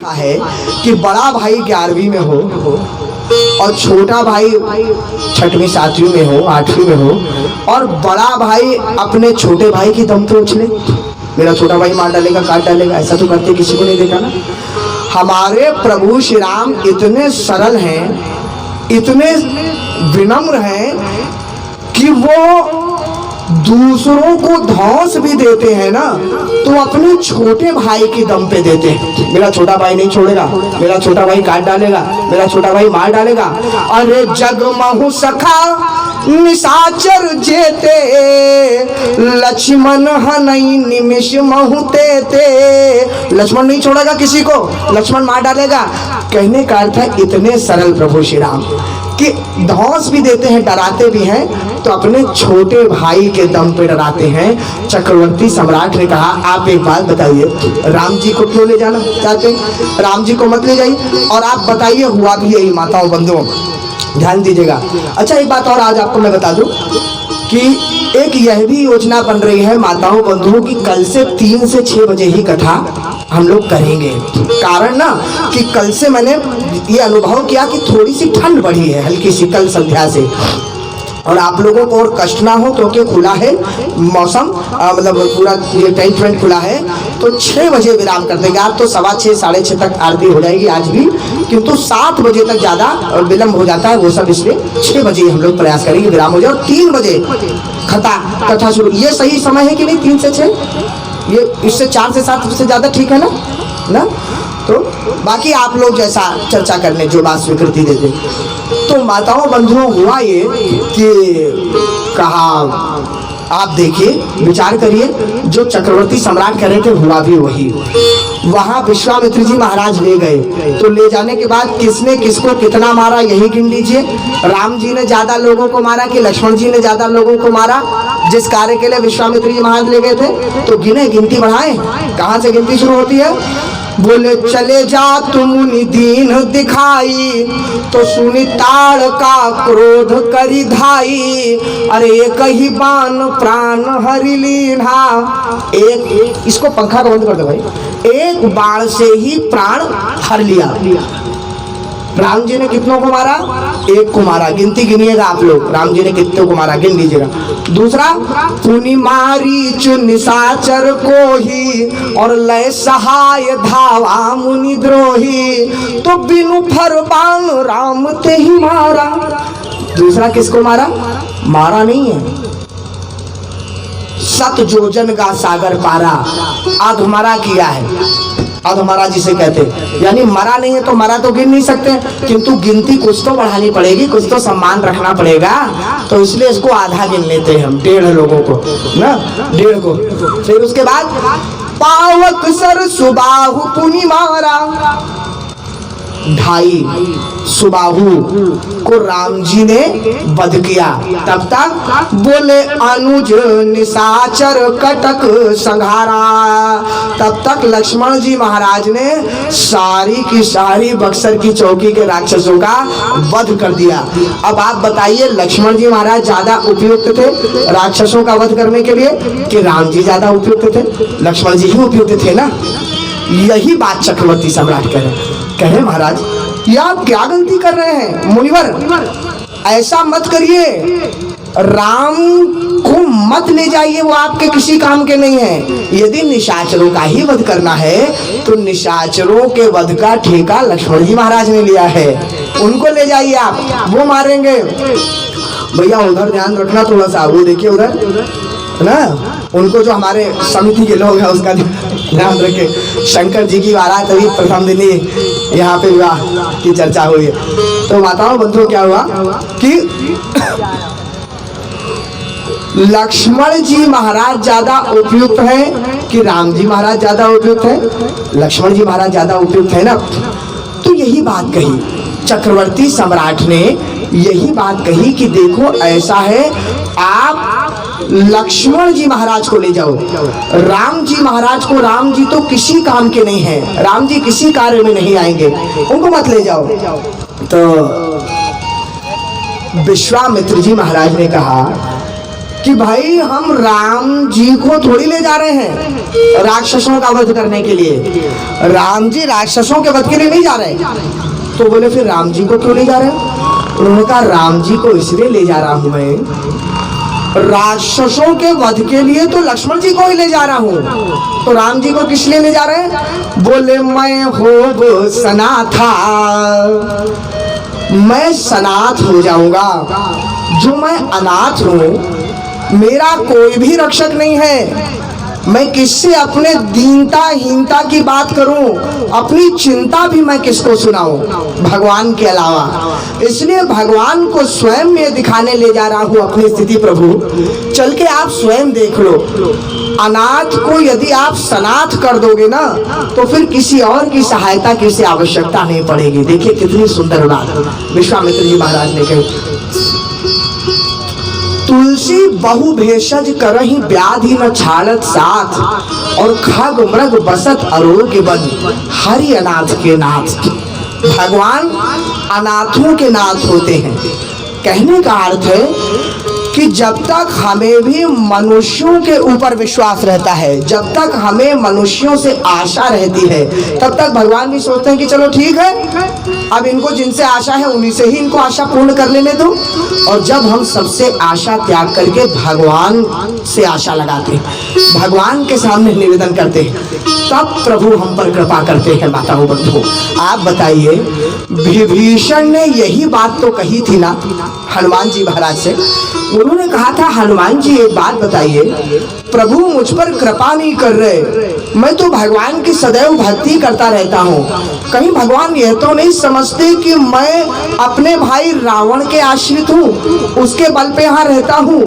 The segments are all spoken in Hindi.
है कि बड़ा भाई 11वीं में हो और छोटा भाई 6वीं 7वीं में हो 8वीं में हो और बड़ा भाई अपने छोटे भाई की दम पे उछले, मेरा छोटा भाई मार डालेगा काट डालेगा। ऐसा तो करते किसी को नहीं देखा ना। हमारे प्रभु श्री राम इतने सरल हैं, इतने विनम्र हैं कि वो दूसरों को धौंस भी देते हैं ना तो अपने छोटे भाई की दम पे देते हैं। मेरा छोटा भाई नहीं छोड़ेगा, मेरा छोटा भाई काट डालेगा, मेरा छोटा भाई मार डालेगा। अरे जग महु सखा निशाचर जेते, लक्ष्मण हनई निमिष महु तेते। लक्ष्मण नहीं छोड़ेगा किसी को, लक्ष्मण मार डालेगा। कहने का अर्थ है इतने सरल प्रभु श्री राम कि धौंस भी देते हैं, डराते भी हैं, तो अपने छोटे भाई के दम पे डराते हैं। चक्रवर्ती सम्राट ने कहा आप एक बात बताइए, राम जी को क्यों ले जाना चाहते हैं? राम जी को मत ले जाइए। और आप बताइए, हुआ भी यही माताओं बंधुओं, ध्यान दीजिएगा। अच्छा एक बात और आज आपको मैं बता दूं कि एक यह भी योजना बन रही है माताओं बंधुओं की, कल से 3 से 6 बजे ही कथा हम लोग करेंगे। कारण ना कि कल से मैंने ये अनुभव किया कि थोड़ी सी ठंड बढ़ी है, हल्की सी कल संध्या से, और आप लोगों को और कष्ट ना हो क्योंकि खुला है मौसम, मतलब पूरा ये टेंट वेंट खुला है, तो 6 बजे विराम कर देंगे। आप तो 6:15 साढ़े 6 तक आरती हो जाएगी आज भी, किंतु 7 बजे तक ज़्यादा विलम्ब हो जाता है, वो सब इसलिए 6 बजे हम लोग प्रयास करेंगे विराम हो जाए और 3 बजे कथा शुरू। ये सही समय है कि नहीं 3 से 6? ये इससे 4 से 7 से ज़्यादा ठीक है ना? तो बाकी आप लोग जैसा चर्चा करने जो बात स्वीकृति देते। तो माताओं बंधुओं हुआ ये कि कहा आप देखिए विचार करिए, जो चक्रवर्ती सम्राट कह रहे थे हुआ भी वही। वहाँ विश्वामित्र जी महाराज ले गए, तो ले जाने के बाद किसने किसको कितना मारा यही गिन लीजिए। राम जी ने ज्यादा लोगों को मारा कि लक्ष्मण जी ने ज्यादा लोगों को मारा? जिस कार्य के लिए विश्वामित्र जी महाराज ले गए थे तो गिने, गिनती बढ़ाए। कहाँ से गिनती शुरू होती है? बोले चले जा तुम दीन दिखाई, तो सुनी ताड़ का क्रोध करी धाई। अरे एक ही बाण प्राण हरि लीन्हा, एक इसको पंखा को बंद कर दो भाई, एक बाण से ही प्राण हर लिया। राम जी ने कितनों को मारा? 1 को मारा। गिनती गिनिएगा आप लोग, राम जी ने कितनों को मारा गिन लीजिएगा। दूसरा, पुनि मारीच निशाचर को ही, और लय सहाय धावा मुनि द्रोही, तो बिनु फरमान राम ते ही मारा। दूसरा किसको मारा? मारा नहीं है, 7 योजन का सागर पारा, अधमरा किया है। अधमरा जिसे कहते हैं, यानी मरा नहीं है तो मरा तो गिन नहीं सकते, किंतु गिनती कुछ तो बढ़ानी पड़ेगी, कुछ तो सम्मान रखना पड़ेगा, तो इसलिए इसको आधा गिन लेते हैं हम, 1.5 लोगों को ना, 1.5 को। फिर उसके बाद पावक सर सुबाहु पुनि मारा, 2.5 सुबाहु को राम जी ने वध किया। तब तक बोले अनुज निशाचर कटक संहारा, तब तक लक्ष्मण जी महाराज ने सारी की सारी बक्सर की चौकी के राक्षसों का वध कर दिया। अब आप बताइए लक्ष्मण जी महाराज ज्यादा उपयुक्त थे राक्षसों का वध करने के लिए कि राम जी ज्यादा उपयुक्त थे? लक्ष्मण जी ही उपयुक्त थे ना। यही बात चक्रवर्ती सम्राट कह रहे महाराज ये आप क्या गलती कर रहे हैं मुनिवर, ऐसा मत करिए, राम को मत ले जाइए, वो आपके किसी काम के नहीं है। यदि निशाचरों का ही वध करना है तो निशाचरों के वध का ठेका लक्ष्मण जी महाराज ने लिया है, उनको ले जाइए आप, वो मारेंगे। भैया उधर ध्यान रखना थोड़ा सा, वो देखिए उधर ना, उनको जो हमारे समिति के लोग हैं उसका ध्यान रखे। शंकर जी की बारात अभी प्रथम दिन ही यहाँ पे विवाह की चर्चा हुई है। तो माताओं बंधुओं क्या हुआ कि लक्ष्मण जी महाराज ज्यादा उपयुक्त हैं कि राम जी महाराज ज्यादा उपयुक्त हैं? लक्ष्मण जी महाराज ज्यादा उपयुक्त है ना। तो यही बात कही चक्रवर्ती सम्राट ने, यही बात कही कि देखो ऐसा है, आप लक्ष्मण जी महाराज को ले जाओ, राम जी महाराज को, राम जी तो किसी काम के नहीं हैं, राम जी किसी कार्य में नहीं आएंगे, उनको मत ले जाओ। तो विश्वामित्र जी महाराज ने कहा कि भाई हम राम जी को थोड़ी ले जा रहे हैं राक्षसों का वध करने के लिए, राम जी राक्षसों के वध के लिए नहीं जा रहे। तो बोले फिर राम जी को क्यों ले जा रहे हैं? उन्होंने कहा राम जी को इसलिए ले जा रहा हूं मैं, राक्षसों के वध के लिए तो लक्ष्मण जी को ही ले जा रहा हूं, तो राम जी को किस लिए ले जा रहे हैं? बोले मैं हो सना था, मैं सनाथ हो जाऊंगा, जो मैं अनाथ हूं, मेरा कोई भी रक्षक नहीं है, मैं किससे अपने दीनता-हीनता की बात करूं, अपनी चिंता भी मैं किसको सुनाऊं भगवान के अलावा। इसलिए भगवान को स्वयं में दिखाने ले जा रहा हूं अपनी स्थिति। प्रभु चल के आप स्वयं देख लो, अनाथ को यदि आप सनाथ कर दोगे ना तो फिर किसी और की सहायता की से आवश्यकता नहीं पड़ेगी। देखिए कितनी सुंदर बात विश्वामित्र जी महाराज ने कही। तुलसी बहु भेषज करहि व्याधि न छाड़त साथ, और खग मृग बसत आरोग्य बद, हरि अनाथ के नाथ। भगवान अनाथों के नाथ होते हैं। कहने का अर्थ है कि जब तक हमें भी मनुष्यों के ऊपर विश्वास रहता है, जब तक हमें मनुष्यों से आशा रहती है, तब तक भगवान भी सोचते हैं कि चलो ठीक है, अब इनको जिनसे आशा है उन्हीं से ही इनको आशा पूर्ण कर लेने दो। और जब हम सबसे आशा त्याग करके भगवान से आशा लगाते हैं, भगवान के सामने निवेदन करते हैं, तब प्रभु हम पर कृपा करते हैं। माताओं बंधुओं, आप बताइए, विभीषण ने यही बात तो कही थी ना हनुमान जी महाराज से। उन्होंने कहा था, हनुमान जी एक बात बताइए, प्रभु मुझ पर कृपा नहीं कर रहे, मैं तो भगवान की सदैव भक्ति करता रहता हूँ, कहीं भगवान यह तो नहीं समझते कि मैं अपने भाई रावण के आश्रित हूँ, उसके बल पे यहाँ रहता हूँ।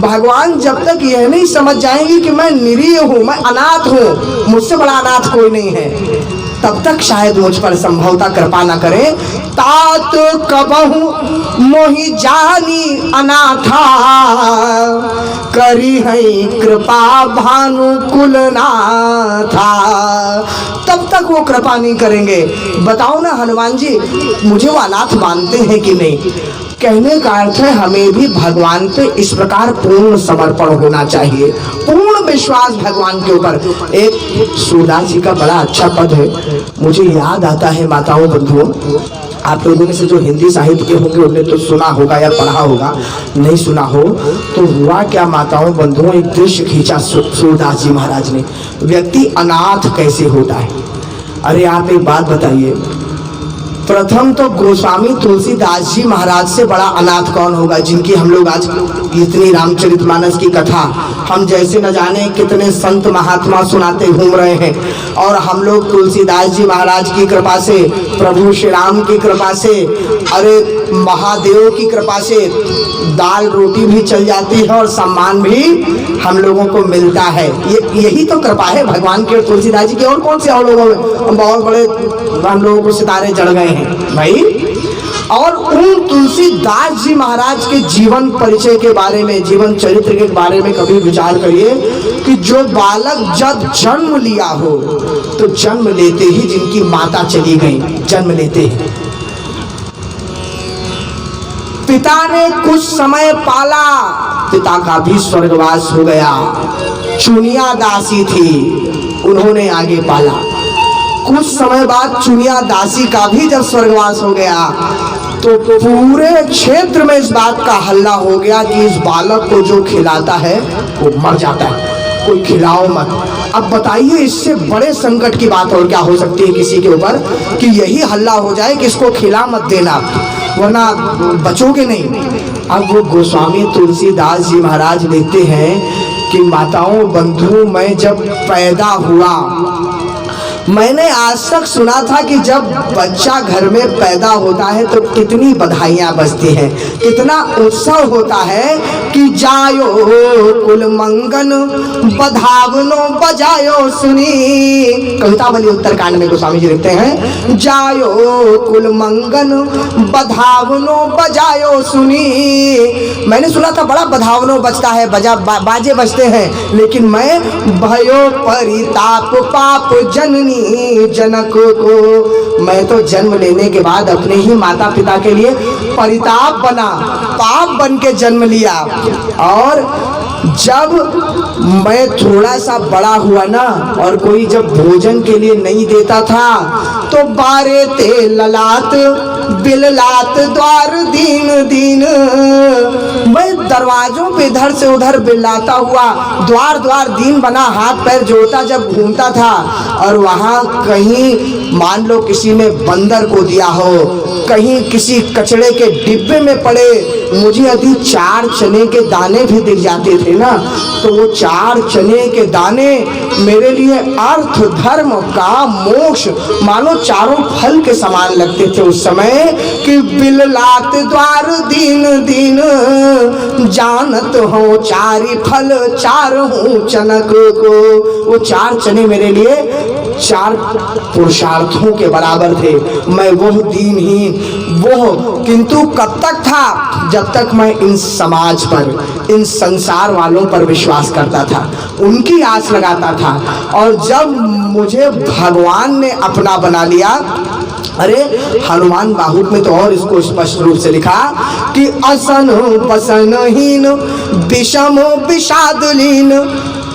भगवान जब तक यह नहीं समझ जाएंगे कि मैं निरीह हूँ, मैं अनाथ हूँ, मुझसे बड़ा अनाथ कोई नहीं है, तब तक शायद मुझ पर संभवता कृपा न करें। तात कबहु मोहि जानी अनाथा, करी है कृपा भानुकुल नाथा। तब तक वो कृपा नहीं करेंगे। बताओ ना हनुमान जी, मुझे वो अनाथ मानते हैं कि नहीं? कहने का अर्थ है हमें भी भगवान पे इस प्रकार पूर्ण समर्पण होना चाहिए, पूर्ण विश्वास भगवान के ऊपर। एक सूरदास जी का बड़ा अच्छा पद है, मुझे याद आता है। माताओं बंधुओं, आप लोगों में से जो हिंदी साहित्य के होंगे उन्हें तो सुना होगा या पढ़ा होगा, नहीं सुना हो तो हुआ क्या माताओं बंधुओं, एक दृश्य खींचा सूरदास जी महाराज ने। व्यक्ति अनाथ कैसे होता है? अरे आप एक बात बताइए, प्रथम तो गोस्वामी तुलसीदास जी महाराज से बड़ा अनाथ कौन होगा, जिनकी हम लोग आज इतनी रामचरितमानस की कथा हम जैसे न जाने कितने संत महात्मा सुनाते घूम रहे हैं। और हम लोग तुलसीदास जी महाराज की कृपा से, प्रभु श्री राम की कृपा से, अरे महादेव की कृपा से दाल रोटी भी चल जाती है और सम्मान भी हम लोगों को मिलता है। यही तो कृपा है भगवान के, तुलसीदास जी की। और कौन से हम लोगों में बहुत बड़े हम लोगों को सितारे चढ़ गए हैं भाई। और उन तुलसीदास जी महाराज के जीवन परिचय के बारे में, जीवन चरित्र के बारे में कभी विचार करिए कि जो बालक जब जन्म लिया हो तो जन्म लेते ही जिनकी माता चली गई, जन्म लेते ही पिता ने कुछ समय पाला, पिता का भी स्वर्गवास हो गया। चुनिया दासी थी, उन्होंने आगे पाला। कुछ समय बाद चुनिया दासी का भी जब स्वर्गवास हो गया तो पूरे क्षेत्र में इस बात का हल्ला हो गया कि इस बालक को जो खिलाता है वो मर जाता है, कोई खिलाओ मत। अब बताइए, इससे बड़े संकट की बात और क्या हो सकती है किसी के ऊपर कि यही हल्ला हो जाए कि इसको खिला मत देना वरना बचोगे नहीं। अब वो गोस्वामी तुलसीदास जी महाराज लिखते हैं कि माताओं बंधु, मैं जब पैदा हुआ, मैंने आज तक सुना था कि जब बच्चा घर में पैदा होता है तो कितनी बधाइयाँ बजती हैं, कितना उत्सव होता है कि जायो कुल मंगन बधावनो बजायो सुनी। कवितावली उत्तरकांड में गोस्वामी जी लिखते हैं, जायो कुल मंगन बधावनो बजायो सुनी। मैंने सुना था बड़ा बधावनो बजता है, बाजे बजते हैं, लेकिन मैं भयो परिताप पाप जननी जनक को, मैं तो जन्म लेने के बाद अपने ही माता पिता के लिए परिताप बना, पाप बन के जन्म लिया। और जब मैं थोड़ा सा बड़ा हुआ ना और कोई जब भोजन के लिए नहीं देता था तो बारे ते ललाट बिललात द्वार दीन दीन, मैं दरवाजों पे इधर से उधर बिलाता हुआ द्वार द्वार दीन बना हाथ पैर जोड़ता जब घूमता था। और वहाँ कहीं मान लो किसी ने बंदर को दिया हो, कहीं किसी कचड़े के डिब्बे में पड़े मुझे यदि 4 चने के दाने भी दिख जाते थे ना, तो वो 4 चने के दाने मेरे लिए अर्थ धर्म का मोक्ष मानो चारों फल के समान लगते थे उस समय। कि बिललात द्वार दीन दीन, जानत हो चारि फल 4 हूँ चनक को। वो 4 चने मेरे लिए 4 पुरुषार्थों के बराबर थे। मैं वो दीनहीन वो, किंतु कब तक था? जब तक मैं इन समाज पर, इन संसार वालों पर विश्वास करता था, उनकी आस लगाता था। और जब मुझे भगवान ने अपना बना लिया, अरे हनुमान बाहुत में तो और इसको स्पष्ट रूप से लिखा कि असन बसनहीन विषम विषादलीन,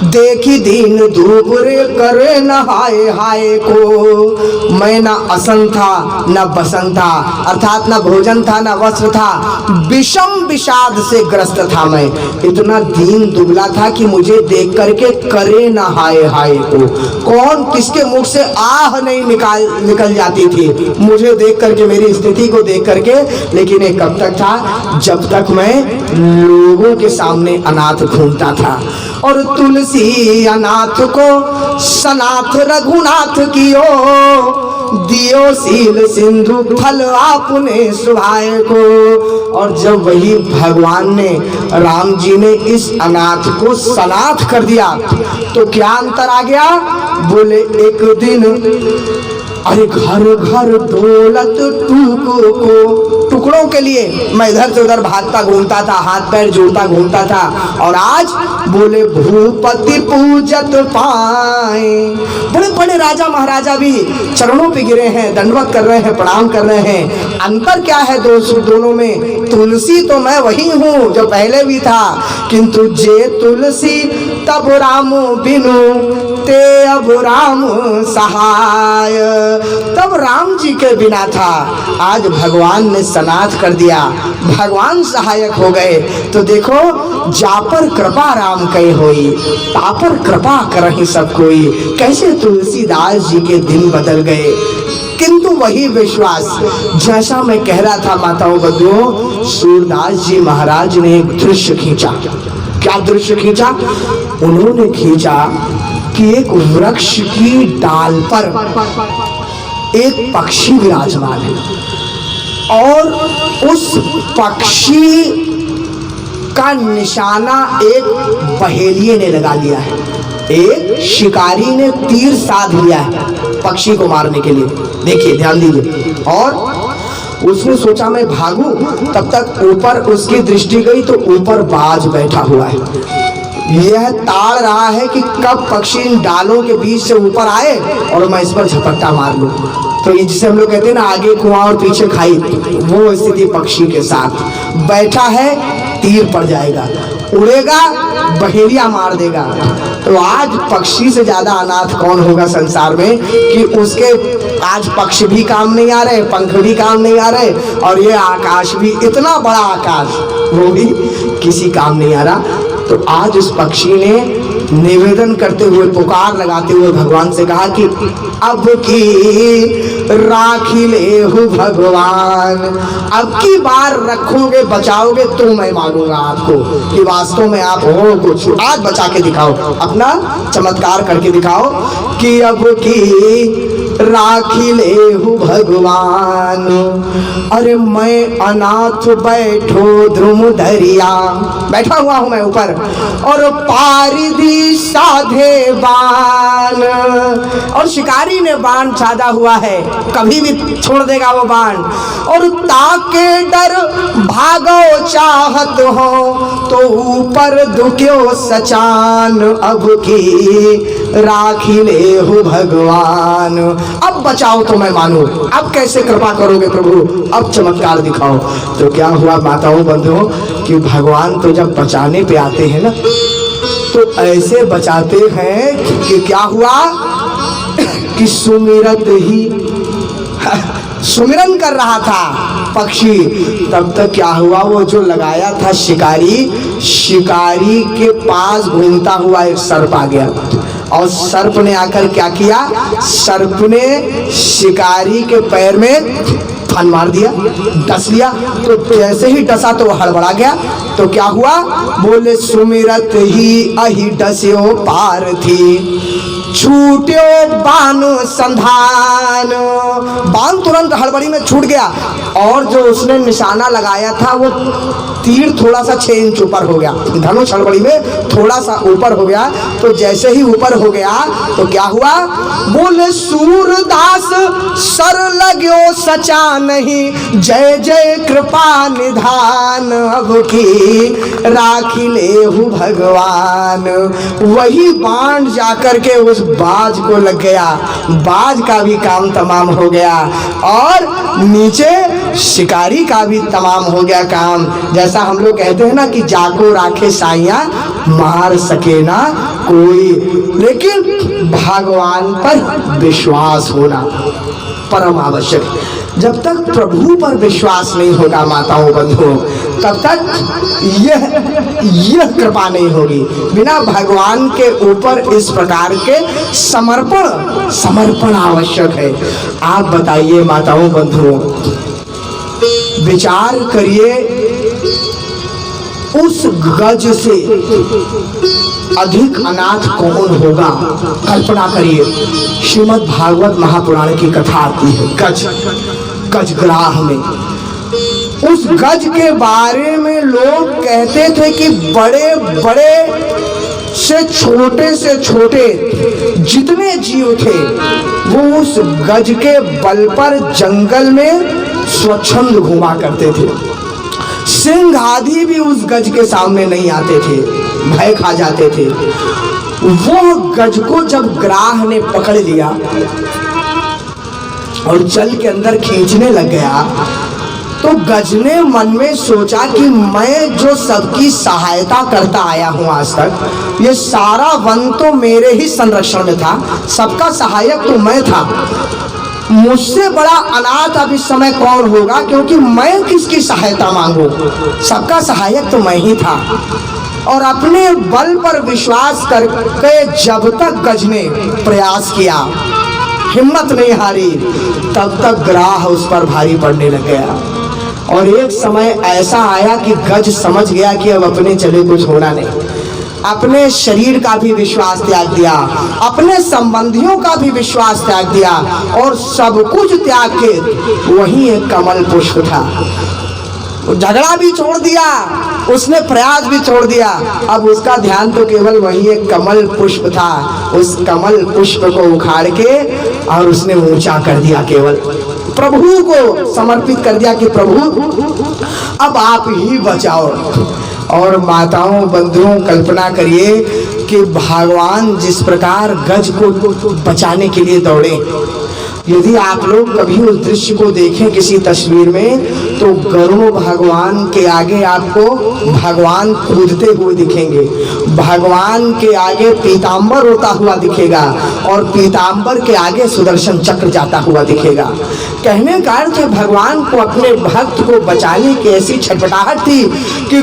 देखी दीन दूबरे करे न हाय हाय को। मैं ना असन था न बसन था, अर्थात न भोजन था न वस्त्र था, विषम विषाद से ग्रस्त था। मैं इतना दीन दुबला था कि मुझे देख करके करे न हाय हाय को। कौन किसके मुख से आह नहीं निकल जाती थी मुझे देख करके, मेरी स्थिति को देख करके। लेकिन ये कब तक था? जब तक मैं लोगों के सामने अनाथ घूमता था। और तुलसी अनाथ को सनाथ रघुनाथ कियो, दियो सील सिंधु फल आपने सुभाए को। और जब वही भगवान ने, राम जी ने इस अनाथ को सनाथ कर दिया तो क्या अंतर आ गया? बोले एक दिन अरे घर घर दौलत टुकड़ों के लिए मैं इधर से उधर भागता घूमता था, हाथ पैर जोड़ता घूमता था। और आज बोले भूपति पूजत पाए, बड़े बड़े राजा महाराजा भी चरणों पे गिरे हैं, दंडवत कर रहे हैं, प्रणाम कर रहे हैं। अंतर क्या है दोनों में? तुलसी तो मैं वही हूँ जो पहले भी था, किंतु जे तुलसी तब राम बिनु ते अब राम सहाय। तब राम जी के बिना था, आज भगवान ने सनाथ कर दिया, भगवान सहायक हो गए। तो देखो, जापर कृपा राम कई होई, तापर कृपा करहि सब कोई। कैसे तुलसीदास जी के दिन बदल गए, किंतु वही विश्वास जैसा मैं कह रहा था माताओं बंधुओं। सूरदास जी महाराज ने एक दृश्य खींचा। क्या दृश्य खींचा? उन्होंने खींचा कि एक वृक्ष की डाल पर एक पक्षी विराजमान है और उस पक्षी का निशाना एक बहेलिये ने लगा लिया है। एक शिकारी ने तीर साध लिया है पक्षी को मारने के लिए। देखिए, ध्यान दीजिए। और उसने सोचा मैं भागूं, तब तक ऊपर उसकी दृष्टि गई तो ऊपर बाज बैठा हुआ है। यह ताड़ रहा है कि कब पक्षी इन डालों के बीच से ऊपर आए और मैं इस पर झपट्टा मार लूं। तो ये जिसे हम लोग कहते हैं ना, आगे कुआं और पीछे खाई, वो स्थिति पक्षी के साथ बैठा है। तीर पड़ जाएगा, उड़ेगा, बहेलिया मार देगा। तो आज पक्षी से ज्यादा अनाथ कौन होगा संसार में कि उसके आज पक्ष भी काम नहीं आ रहे, पंख भी काम नहीं आ रहे, और ये आकाश भी, इतना बड़ा आकाश, वो भी किसी काम नहीं आ रहा। तो आज उस पक्षी ने निवेदन करते हुए, पुकार लगाते हुए भगवान से कहा कि अब की राखी ले हूँ भगवान, अब की बार रखोगे बचाओगे तो मैं मानूंगा आपको कि वास्तव में आप हो कुछ। आज बचा के दिखाओ, अपना चमत्कार करके दिखाओ कि अब की राखी ले हूँ भगवान। अरे मैं अनाथ बैठो ध्रुम दरिया, बैठा हुआ हूँ मैं ऊपर, और पारिदी साधे बाण, और शिकारी ने बाण साधा हुआ है, कभी भी छोड़ देगा वो बाण। और ताके डर भागो चाहत हो तो ऊपर दुख्यो सचान, अब की राखी ले हूँ भगवान। अब बचाओ तो मैं मानूं, अब कैसे कृपा करोगे प्रभु, अब चमत्कार दिखाओ। तो क्या हुआ माताओं बंधुओं कि भगवान तो जब बचाने पे आते हैं ना, तो ऐसे बचाते हैं कि क्या हुआ कि सुमिरत ही सुमिरन कर रहा था पक्षी, तब तक क्या हुआ, वो जो लगाया था शिकारी के पास घूमता हुआ एक सर्प आ गया। और सर्प ने आकर क्या किया, सर्प ने शिकारी के पैर में फन मार दिया, डस लिया। तो जैसे ही डसा तो वो हड़बड़ा गया। तो क्या हुआ, बोले सुमिरत ही अहि डस्यो पारथी, छूट्यो बानो संधान। बाण तुरंत हड़बड़ी में छूट गया और जो उसने निशाना लगाया था वो तीर थोड़ा सा 6 इंच ऊपर हो गया, धनुष हड़बड़ी में थोड़ा सा ऊपर हो गया। तो जैसे ही ऊपर हो गया तो क्या हुआ, बोले सूरदास सर लगो सचा नहीं, जय जय कृपा निधान अब की राखी लेहु भगवान। वही बाण जाकर के उस बाज को लग गया, बाज का भी काम तमाम हो गया और नीचे शिकारी का भी तमाम हो गया काम। जैसा हम लोग कहते हैं ना कि जाको राखे साइया, मार सके ना कोई, लेकिन भगवान पर विश्वास होना परम आवश्यक है। जब तक प्रभु पर विश्वास नहीं होगा माताओं बंधुओं, तब तक यह कृपा नहीं होगी। बिना भगवान के ऊपर इस प्रकार के समर्पण आवश्यक है। आप बताइए माताओं बंधुओं, विचार करिए, उस गज से अधिक अनाथ कौन होगा? कल्पना करिए, श्रीमद् भागवत महापुराण की कथा आती है गजग्राह में। उस गज के बारे में लोग कहते थे कि बड़े बड़े से छोटे जितने जीव थे वो उस गज के बल पर जंगल में स्वच्छंद घुमा करते थे। सिंह आदि भी उस गज के सामने नहीं आते थे, भय खा जाते थे। वो गज को जब ग्राह ने पकड़ लिया और जल के अंदर खींचने लग गया, तो गज ने मन में सोचा कि मैं जो सबकी सहायता करता आया हूं आज तक, ये सारा वन तो मेरे ही संरक्षण में था, सबका सहायक तो मैं था, मुझसे बड़ा अनाथ अब इस समय कौन होगा, क्योंकि मैं किसकी सहायता मांगू, सबका सहायक तो मैं ही था। और अपने बल पर विश्वास करके जब तक गज ने प्रयास किया, हिम्मत नहीं हारी, तब तक ग्राह उस पर भारी पड़ने लग गया। और एक समय ऐसा आया कि गज समझ गया कि अब अपने चले कुछ होना नहीं, अपने शरीर का भी विश्वास त्याग दिया, अपने संबंधियों का भी विश्वास त्याग दिया और सब कुछ त्याग के वहीं एक कमल पुष्प था, झगड़ा भी छोड़ दिया, उसने प्रयास भी छोड़ दिया। अब उसका ध्यान तो केवल वही एक कमल पुष्प था। उस कमल पुष्प को उखाड़ के और उसने ऊंचा कर दिया, केवल प्रभु को समर्पित कर दिया कि प्रभु अब आप ही बचाओ। और माताओं बंधुओं, कल्पना करिए कि भगवान जिस प्रकार गज को बचाने के लिए दौड़े। यदि आप लोग कभी उस दृश्य को देखें किसी तस्वीर में, तो गरुड़ भगवान के आगे आपको भगवान कूदते हुए दिखेंगे, भगवान के आगे पीतांबर होता हुआ दिखेगा और पीतांबर के आगे सुदर्शन चक्र जाता हुआ दिखेगा। कहने का अर्थ है भगवान को अपने भक्त को बचाने की ऐसी छटपटाहट थी कि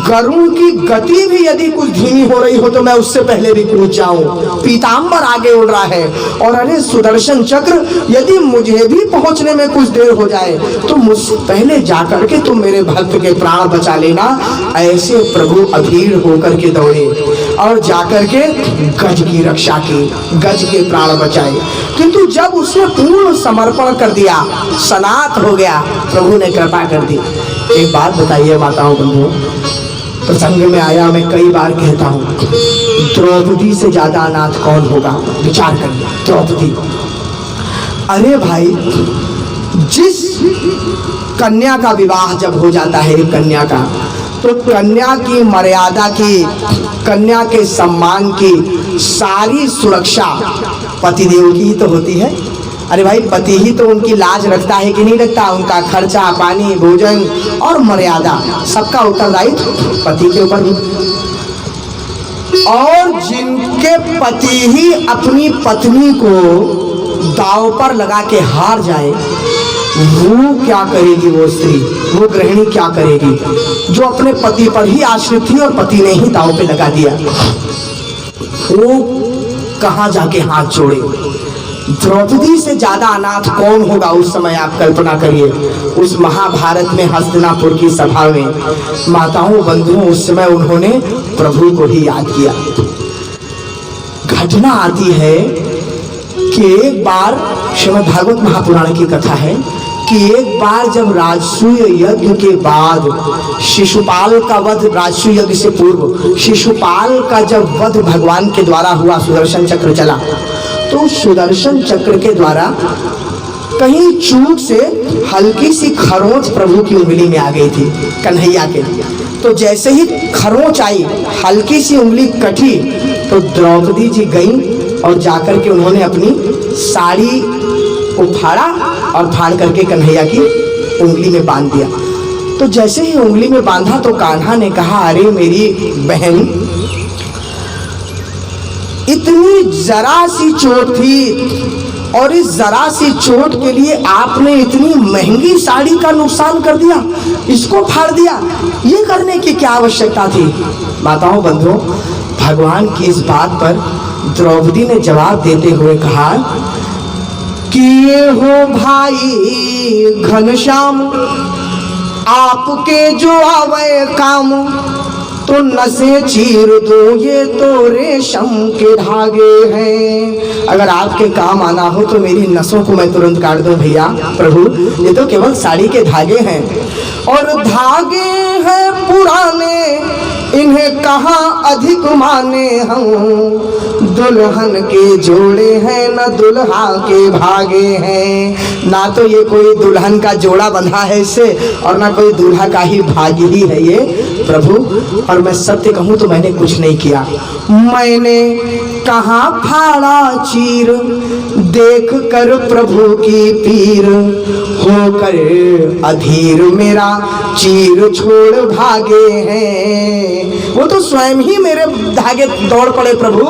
गरुड़ की गति भी यदि कुछ धीमी हो रही हो तो मैं उससे पहले भी कूद जाऊं, पीतांबर आगे उड़ रहा है। और अरे सुदर्शन चक्र, यदि मुझे भी पहुंचने में कुछ देर हो जाए तो मुझसे पहले जाकर के तुम मेरे भक्त के प्राण बचा लेना। ऐसे प्रभु अधीर होकर के दौड़े और जाकर के गज की रक्षा की, गज के प्राण बचाए। किंतु जब उसने पूर्ण समर्पण कर दिया, सनात हो गया, प्रभु ने कृपा कर दी। एक बात बताइए माताओं बंधुओं, प्रसंग में आया, मैं कई बार कहता हूँ, द्रौपदी से ज्यादा अनाथ कौन होगा? विचार करिए, द्रौपदी। अरे भाई, जिस कन्या का विवाह जब हो जाता है एक कन्या का, तो कन्या की मर्यादा की, कन्या के सम्मान की सारी सुरक्षा पतिदेव की ही तो होती है। अरे भाई, पति ही तो उनकी लाज रखता है कि नहीं रखता, उनका खर्चा पानी भोजन और मर्यादा सबका उत्तरदायित्व पति के ऊपर ही। और जिनके पति ही अपनी पत्नी को दांव पर लगा के हार जाए, वो क्या करेगी? वो स्त्री, वो गृहिणी क्या करेगी जो अपने पति पर ही आश्रित थी और पति ने ही दांव पे लगा दिया? वो कहाँ जाके हाथ जोड़े? द्रौपदी से ज्यादा अनाथ कौन होगा उस समय? आप कल्पना करिए, उस महाभारत में हस्तिनापुर की सभा में माताओं बंधुओं उस समय उन्होंने प्रभु को ही याद किया। घटना आती है कि एक बार, श्रीमद् भागवत महापुराण की कथा है कि एक बार जब राजसूय यज्ञ के बाद शिशुपाल का वध, राजसूय यज्ञ से पूर्व शिशुपाल का जब वध भगवान के द्वारा हुआ, सुदर्शन चक्र चला, तो सुदर्शन चक्र के द्वारा कहीं चूक से हल्की सी खरोंच प्रभु की उंगली में आ गई थी, कन्हैया के। तो जैसे ही खरोंच आई, हल्की सी उंगली कटी, तो द्रौपदी जी गई और जाकर के उन्होंने अपनी साड़ी को फाड़ा और फाड़ करके कन्हैया की उंगली में बांध दिया। तो जैसे ही उंगली में बांधा तो कान्हा ने कहा, अरे मेरी बहन, इतनी जरा सी चोट थी और इस जरा सी चोट के लिए आपने इतनी महंगी साड़ी का नुकसान कर दिया, इसको फाड़ दिया, ये करने की क्या आवश्यकता थी? माताओं बंधुओं, भगवान की इस बात पर द्रौपदी ने जवाब देते हुए कहा कि हो भाई घनश्याम, आपके जो आवे काम तो नसें चीर दो, ये तो रेशम के धागे हैं। अगर आपके काम आना हो तो मेरी नसों को मैं तुरंत काट दूं भैया प्रभु, ये तो केवल साड़ी के धागे हैं और धागे हैं पुराने, इन्हें कहाँ अधिक माने हम। दुल्हन के जोड़े हैं न दुल्हा के भागे हैं, ना तो ये कोई दुल्हन का जोड़ा बंधा है इससे और ना कोई दूल्हा का ही भाग्य ही है ये प्रभु। और मैं सत्य कहूँ तो मैंने कुछ नहीं किया, मैंने कहाँ फाड़ा चीर, देख कर प्रभु की पीर, होकर अधीर मेरा चीर छोड़ भागे हैं। वो तो स्वयं ही मेरे धागे दौड़ पड़े प्रभु,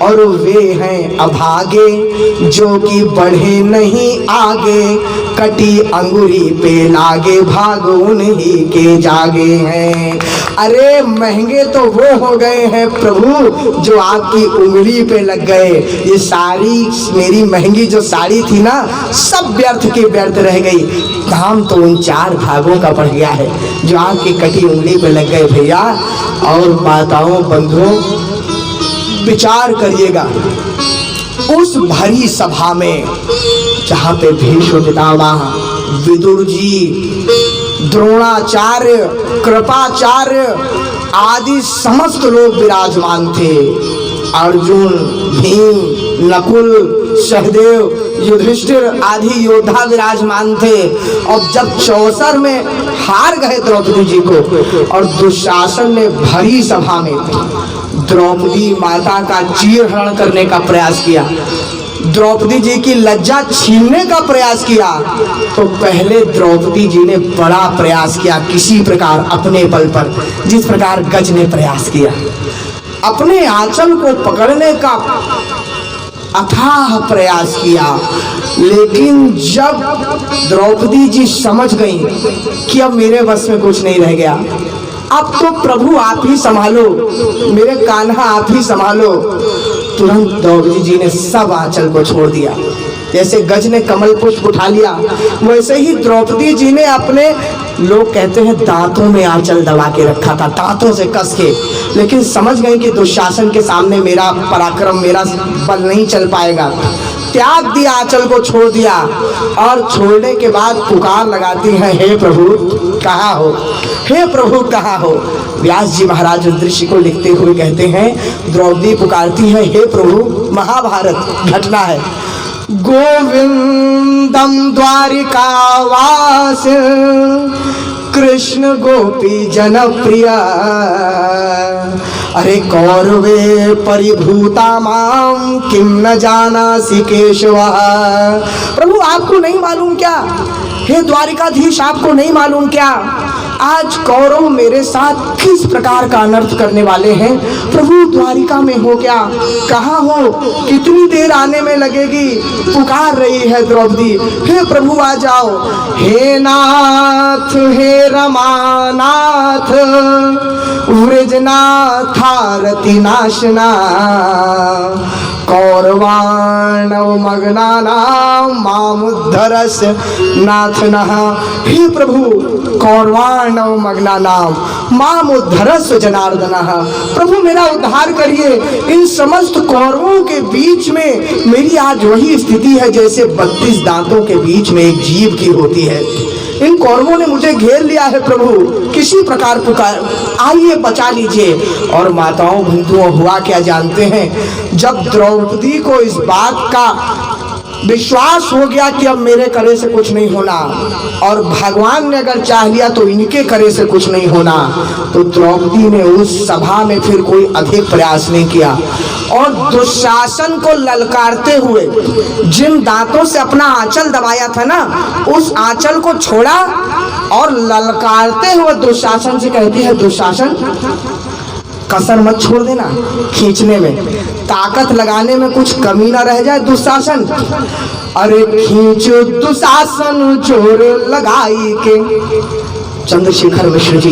और वे हैं अभागे जो कि बढ़े नहीं आगे, कटी अंगुरी पे लागे भाग उन्हीं के जागे हैं। अरे महंगे तो वो हो गए हैं प्रभु जो आपकी उंगली पे लग गए। ये साड़ी, मेरी महंगी जो साड़ी थी ना, सब व्यर्थ की व्यर्थ रह गई। दाम तो उन 4 भागों का पड़ गया है जो आपकी कटी उंगली पे लग गए भैया। और माताओं बंधुओं, विचार करिएगा, उस भरी सभा में जहाँ पे भीष्म पितामह, विदुर जी, द्रोणाचार्य, कृपाचार्य आदि समस्त लोग विराजमान थे, अर्जुन, भीम, नकुल, सहदेव, युधिष्ठिर आदि योद्धा विराजमान थे। और जब चौसर में हार गए द्रौपदी जी को और दुशासन ने भरी सभा में द्रौपदी माता का चीरहरण करने का प्रयास किया, द्रौपदी जी की लज्जा छीनने का प्रयास किया, तो पहले द्रौपदी जी ने बड़ा प्रयास किया किसी प्रकार अपने बल पर, जिस प्रकार गज ने प्रयास किया, अपने आंचल को पकड़ने का अथाह प्रयास किया। लेकिन जब द्रौपदी जी समझ गई कि अब मेरे बस में कुछ नहीं रह गया, अब तो प्रभु आप ही संभालो, मेरे कान्हा आप ही संभालो, तुरंत द्रौपदी जी ने सब आंचल को छोड़ दिया। जैसे गज ने कमल पुष्प उठा लिया, वैसे ही द्रौपदी जी ने अपने, लोग कहते हैं दांतों में आंचल दबा के रखा था, दांतों से कस के, लेकिन समझ गई कि दुशासन के सामने मेरा पराक्रम, मेरा बल नहीं चल पाएगा, त्याग दिया, आंचल को छोड़ दिया। और छोड़ने के बाद पुकार लगाती हैं, हे प्रभु कहाँ हो, हे प्रभु कहाँ हो। व्यास जी महाराज उस दृश्य को लिखते हुए कहते हैं, द्रौपदी पुकारती है, हे प्रभु, महाभारत घटना है, गोविंदम द्वारिकावास कृष्ण गोपी जनप्रिया, अरे कौरवे परिभूता माम किम न जानासि केशव। प्रभु आपको नहीं मालूम क्या हे द्वारिकाधीश, आपको नहीं मालूम क्या आज कौरव मेरे साथ किस प्रकार का अनर्थ करने वाले हैं? प्रभु द्वारिका में हो क्या? कहाँ हो? कितनी देर आने में लगेगी? पुकार रही है द्रौपदी, हे प्रभु आ जाओ। हे नाथ, हे रमानाथ, वृजनाथारति नाशना, कौरवाणव मग्नानां मामुद्धरस्य नाथनः। हे प्रभु, कौरवाणव मग्नानां मामुद्धरस्य जनार्दनः। प्रभु मेरा उद्धार करिए। इन समस्त कौरवों के बीच में मेरी आज वही स्थिति है जैसे 32 दांतों के बीच में एक जीव की होती है। इन कौरवों ने मुझे घेर लिया है प्रभु, किसी प्रकार पुकार, आइए बचा लीजिए। और माताओं बंधुओं, हुआ क्या जानते हैं? जब द्रौपदी को इस बात का विश्वास हो गया कि अब मेरे करे से कुछ नहीं होना और भगवान ने अगर चाह लिया तो इनके करे से कुछ नहीं होना, तो द्रौपदी ने उस सभा में फिर कोई अधिक प्रयास नहीं किया और दुशासन को ललकारते हुए जिन दांतों से अपना आंचल दबाया था ना, उस आंचल को छोड़ा और ललकारते हुए दुशासन से कहती है, दुशासन कसर मत छोड़ देना, खींचने में ताकत लगाने में कुछ कमी ना रह जाए दुशासन। अरे खींचो दुशासन जोर लगाई के। चंद्रशेखर मिश्र जी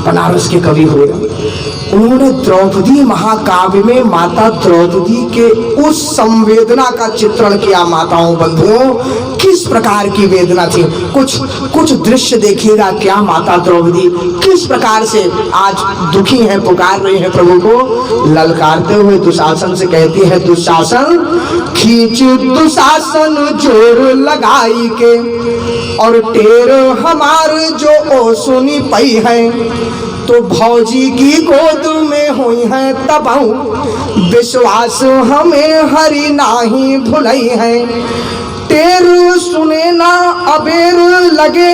बनारस के कवि हुए, उन्होंने द्रौपदी महाकाव्य में माता द्रौपदी के उस संवेदना का चित्रण किया। माताओं बंधुओं, किस प्रकार की वेदना थी, कुछ दृश्य देखिएगा। क्या माता द्रौपदी किस प्रकार से आज दुखी हैं, पुकार रही हैं प्रभु को, ललकारते हुए दुशासन से कहती है, दुशासन खींच दुशासन जोर लगाई के, और टेर हमार जो ओ सुनी पई है, तो भौजी की गोद में हुई है तबाऊ, विश्वास हमें हरि नाही भुलई है। टेर सुने ना अबेर लगे,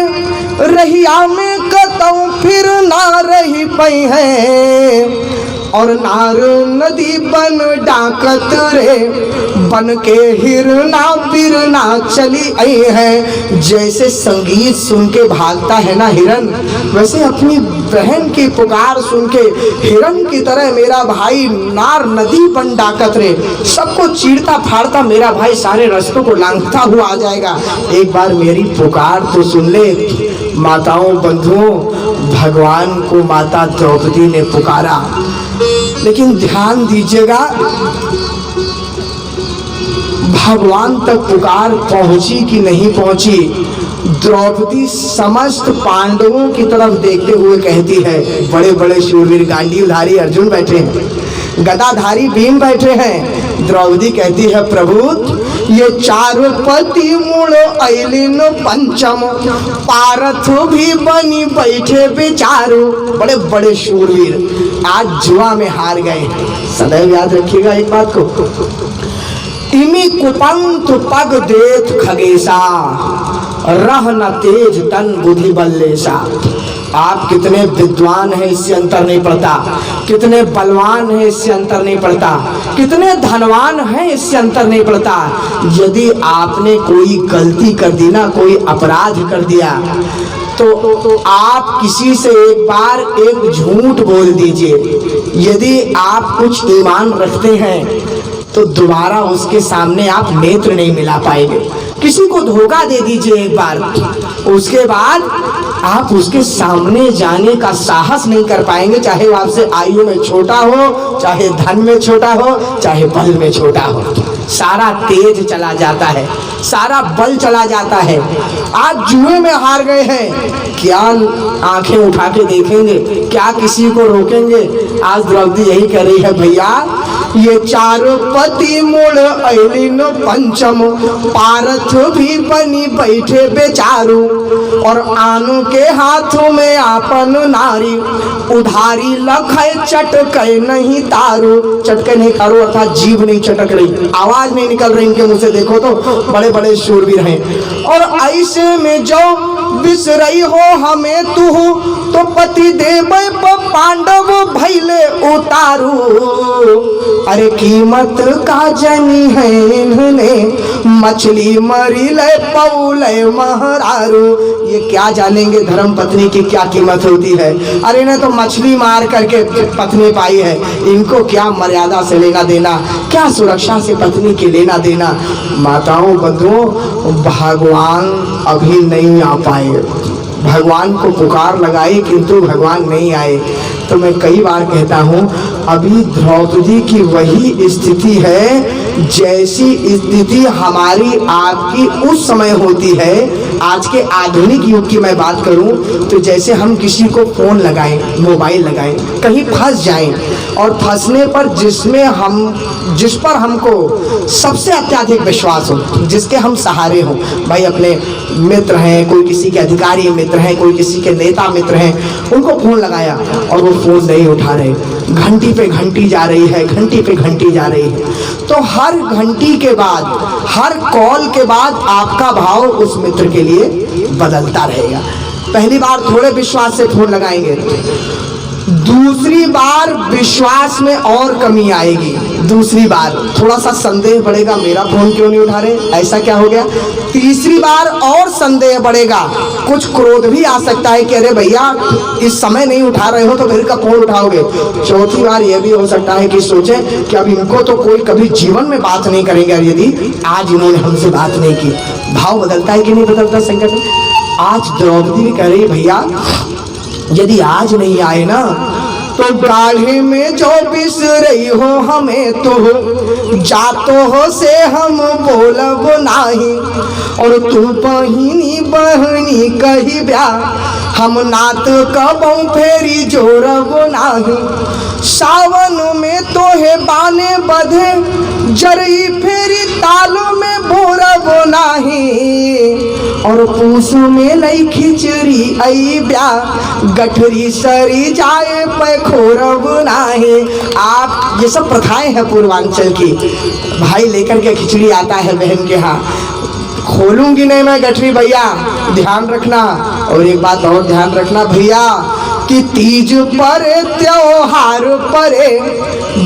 रहिया में कतऊ फिर ना रही पई है, और नार नदी बन डाकत रे, बन के हिरना बिरना चली आई है। जैसे संगीत सुन के भागता है ना हिरन, वैसे अपनी बहन की पुकार सुन के हिरन की तरह मेरा भाई नार नदी बन डाकत रे, सबको चीरता फाड़ता मेरा भाई सारे रास्तों को लांघता हुआ आ जाएगा। एक बार मेरी पुकार तो सुन ले। माताओं बंधुओं, भगवान को माता द्रौपदी ने पुकारा, लेकिन ध्यान दीजिएगा, भगवान तक पुकार पहुंची कि नहीं पहुंची। द्रौपदी समस्त पांडवों की तरफ देखते हुए कहती है, बड़े बड़े शूरवीर गांडीवधारी अर्जुन बैठे हैं, गदाधारी भीम बैठे हैं। द्रौपदी कहती है, प्रभु ये चारों पति मूल ऐलिन पंचम, पारथ भी बनी बैठे बेचारो। बड़े बड़े शूरवीर आज जुआ में हार गए। सदैव याद रखिएगा एक बात को, इमी कुपंथ पग देत खगेशा, रह न तेज तन बुद्धि बल्लेशा। आप कितने विद्वान हैं इससे अंतर नहीं पड़ता, कितने बलवान हैं इससे अंतर नहीं पड़ता, कितने धनवान हैं इससे अंतर नहीं पड़ता। यदि आपने कोई गलती कर दी ना, कोई अपराध कर दिया, तो आप किसी से एक बार एक झूठ बोल दीजिए। यदि आप कुछ ईमान रखते हैं तो दोबारा उसके सामने आप नेत्र नहीं मिला पाएंगे। किसी को धोखा दे दीजिए एक बार, उसके बाद आप उसके सामने जाने का साहस नहीं कर पाएंगे, चाहे वो आपसे आयु में छोटा हो, चाहे धन में छोटा हो, चाहे बल में छोटा हो। सारा तेज चला जाता है, सारा बल चला जाता है। आज जुए में हार गए हैं, क्या आंखें उठा के देखेंगे, क्या किसी को रोकेंगे? आज द्रौपदी यही कह रही है, भैया ये चारों पति मूल ऐलिन पंचम, पारथ भी बनी बैठे बेचारू, और आनु के हाथों में आपन नारी, उधारी लखै चटके नहीं तारू। चटके नहीं तारू अर्थात जीभ नहीं चटक रही, आवाज नहीं निकल रही इनके मुंह से। देखो तो बड़े बड़े शूरवीर हैं। और ऐसे में जो बिसरई हो हमें तू, तो पति देव पांडव भैले उतारू, अरे कीमत का जनी है इन्होंने, मछली मरी ले पौले महरारू। ये क्या जानेंगे धर्म पत्नी की क्या कीमत होती है। अरे इन्हें तो मछली मार करके पत्नी पाई है, इनको क्या मर्यादा से लेना देना, क्या सुरक्षा से पत्नी की लेना देना। माताओं बंधुओं, भगवान अभी नहीं आ पाए, भगवान को पुकार लगाई किंतु भगवान नहीं आए। तो मैं कई बार कहता हूँ अभी द्रौपदी की वही स्थिति है जैसी स्थिति हमारी आपकी उस समय होती है। आज के आधुनिक युग की मैं बात करूं तो जैसे हम किसी को फोन लगाएं, मोबाइल लगाएं, कहीं फंस जाएं और फंसने पर जिस पर हमको सबसे अत्यधिक विश्वास हो, जिसके हम सहारे हों, भाई अपने मित्र हैं, कोई किसी के अधिकारी मित्र हैं, कोई किसी के नेता मित्र हैं, उनको फोन लगाया और वो फोन नहीं उठा रहे, घंटी पे घंटी जा रही है, घंटी पे घंटी जा रही है। तो हर घंटी के बाद, हर कॉल के बाद आपका भाव उस मित्र के लिए बदलता रहेगा। पहली बार थोड़े विश्वास से फोन लगाएंगे, दूसरी बार विश्वास में और कमी आएगी, दूसरी बार थोड़ा सा संदेह बढ़ेगा, मेरा फोन क्यों नहीं उठा रहे, ऐसा क्या हो गया। तीसरी बार और संदेह बढ़ेगा, कुछ क्रोध भी आ सकता है कि अरे भैया इस समय नहीं उठा रहे हो तो फिर कब फोन उठाओगे। चौथी बार यह भी हो सकता है कि सोचें कि अब इनको तो कोई कभी जीवन में बात नहीं करेंगे, यदि आज इन्होंने हमसे बात नहीं की। भाव बदलता है कि नहीं बदलता संकट में। आज द्रौपदी भी कह रही भैया यदि आज नहीं आए ना तो गाढ़े में जो बिस रही हो हमें तो जातो हो से हम बोलब नाही, और तू बहिनी बहनी कही ब्या हम नात कबों फेरी जोरब नाही। सावन में तो है बाने बधे जरई फेरी तालों में बोरब नाही, और पूस में लई खिचड़ी आई ब्या गठरी सरी जाए पे खोरब नाही। आप ये सब प्रथाएं हैं पूर्वांचल की। भाई लेकर के खिचड़ी आता है बहन के यहाँ, खोलूंगी नहीं मैं गठरी भैया, ध्यान रखना। और एक बात और ध्यान रखना भैया कि तीज परे त्योहार परे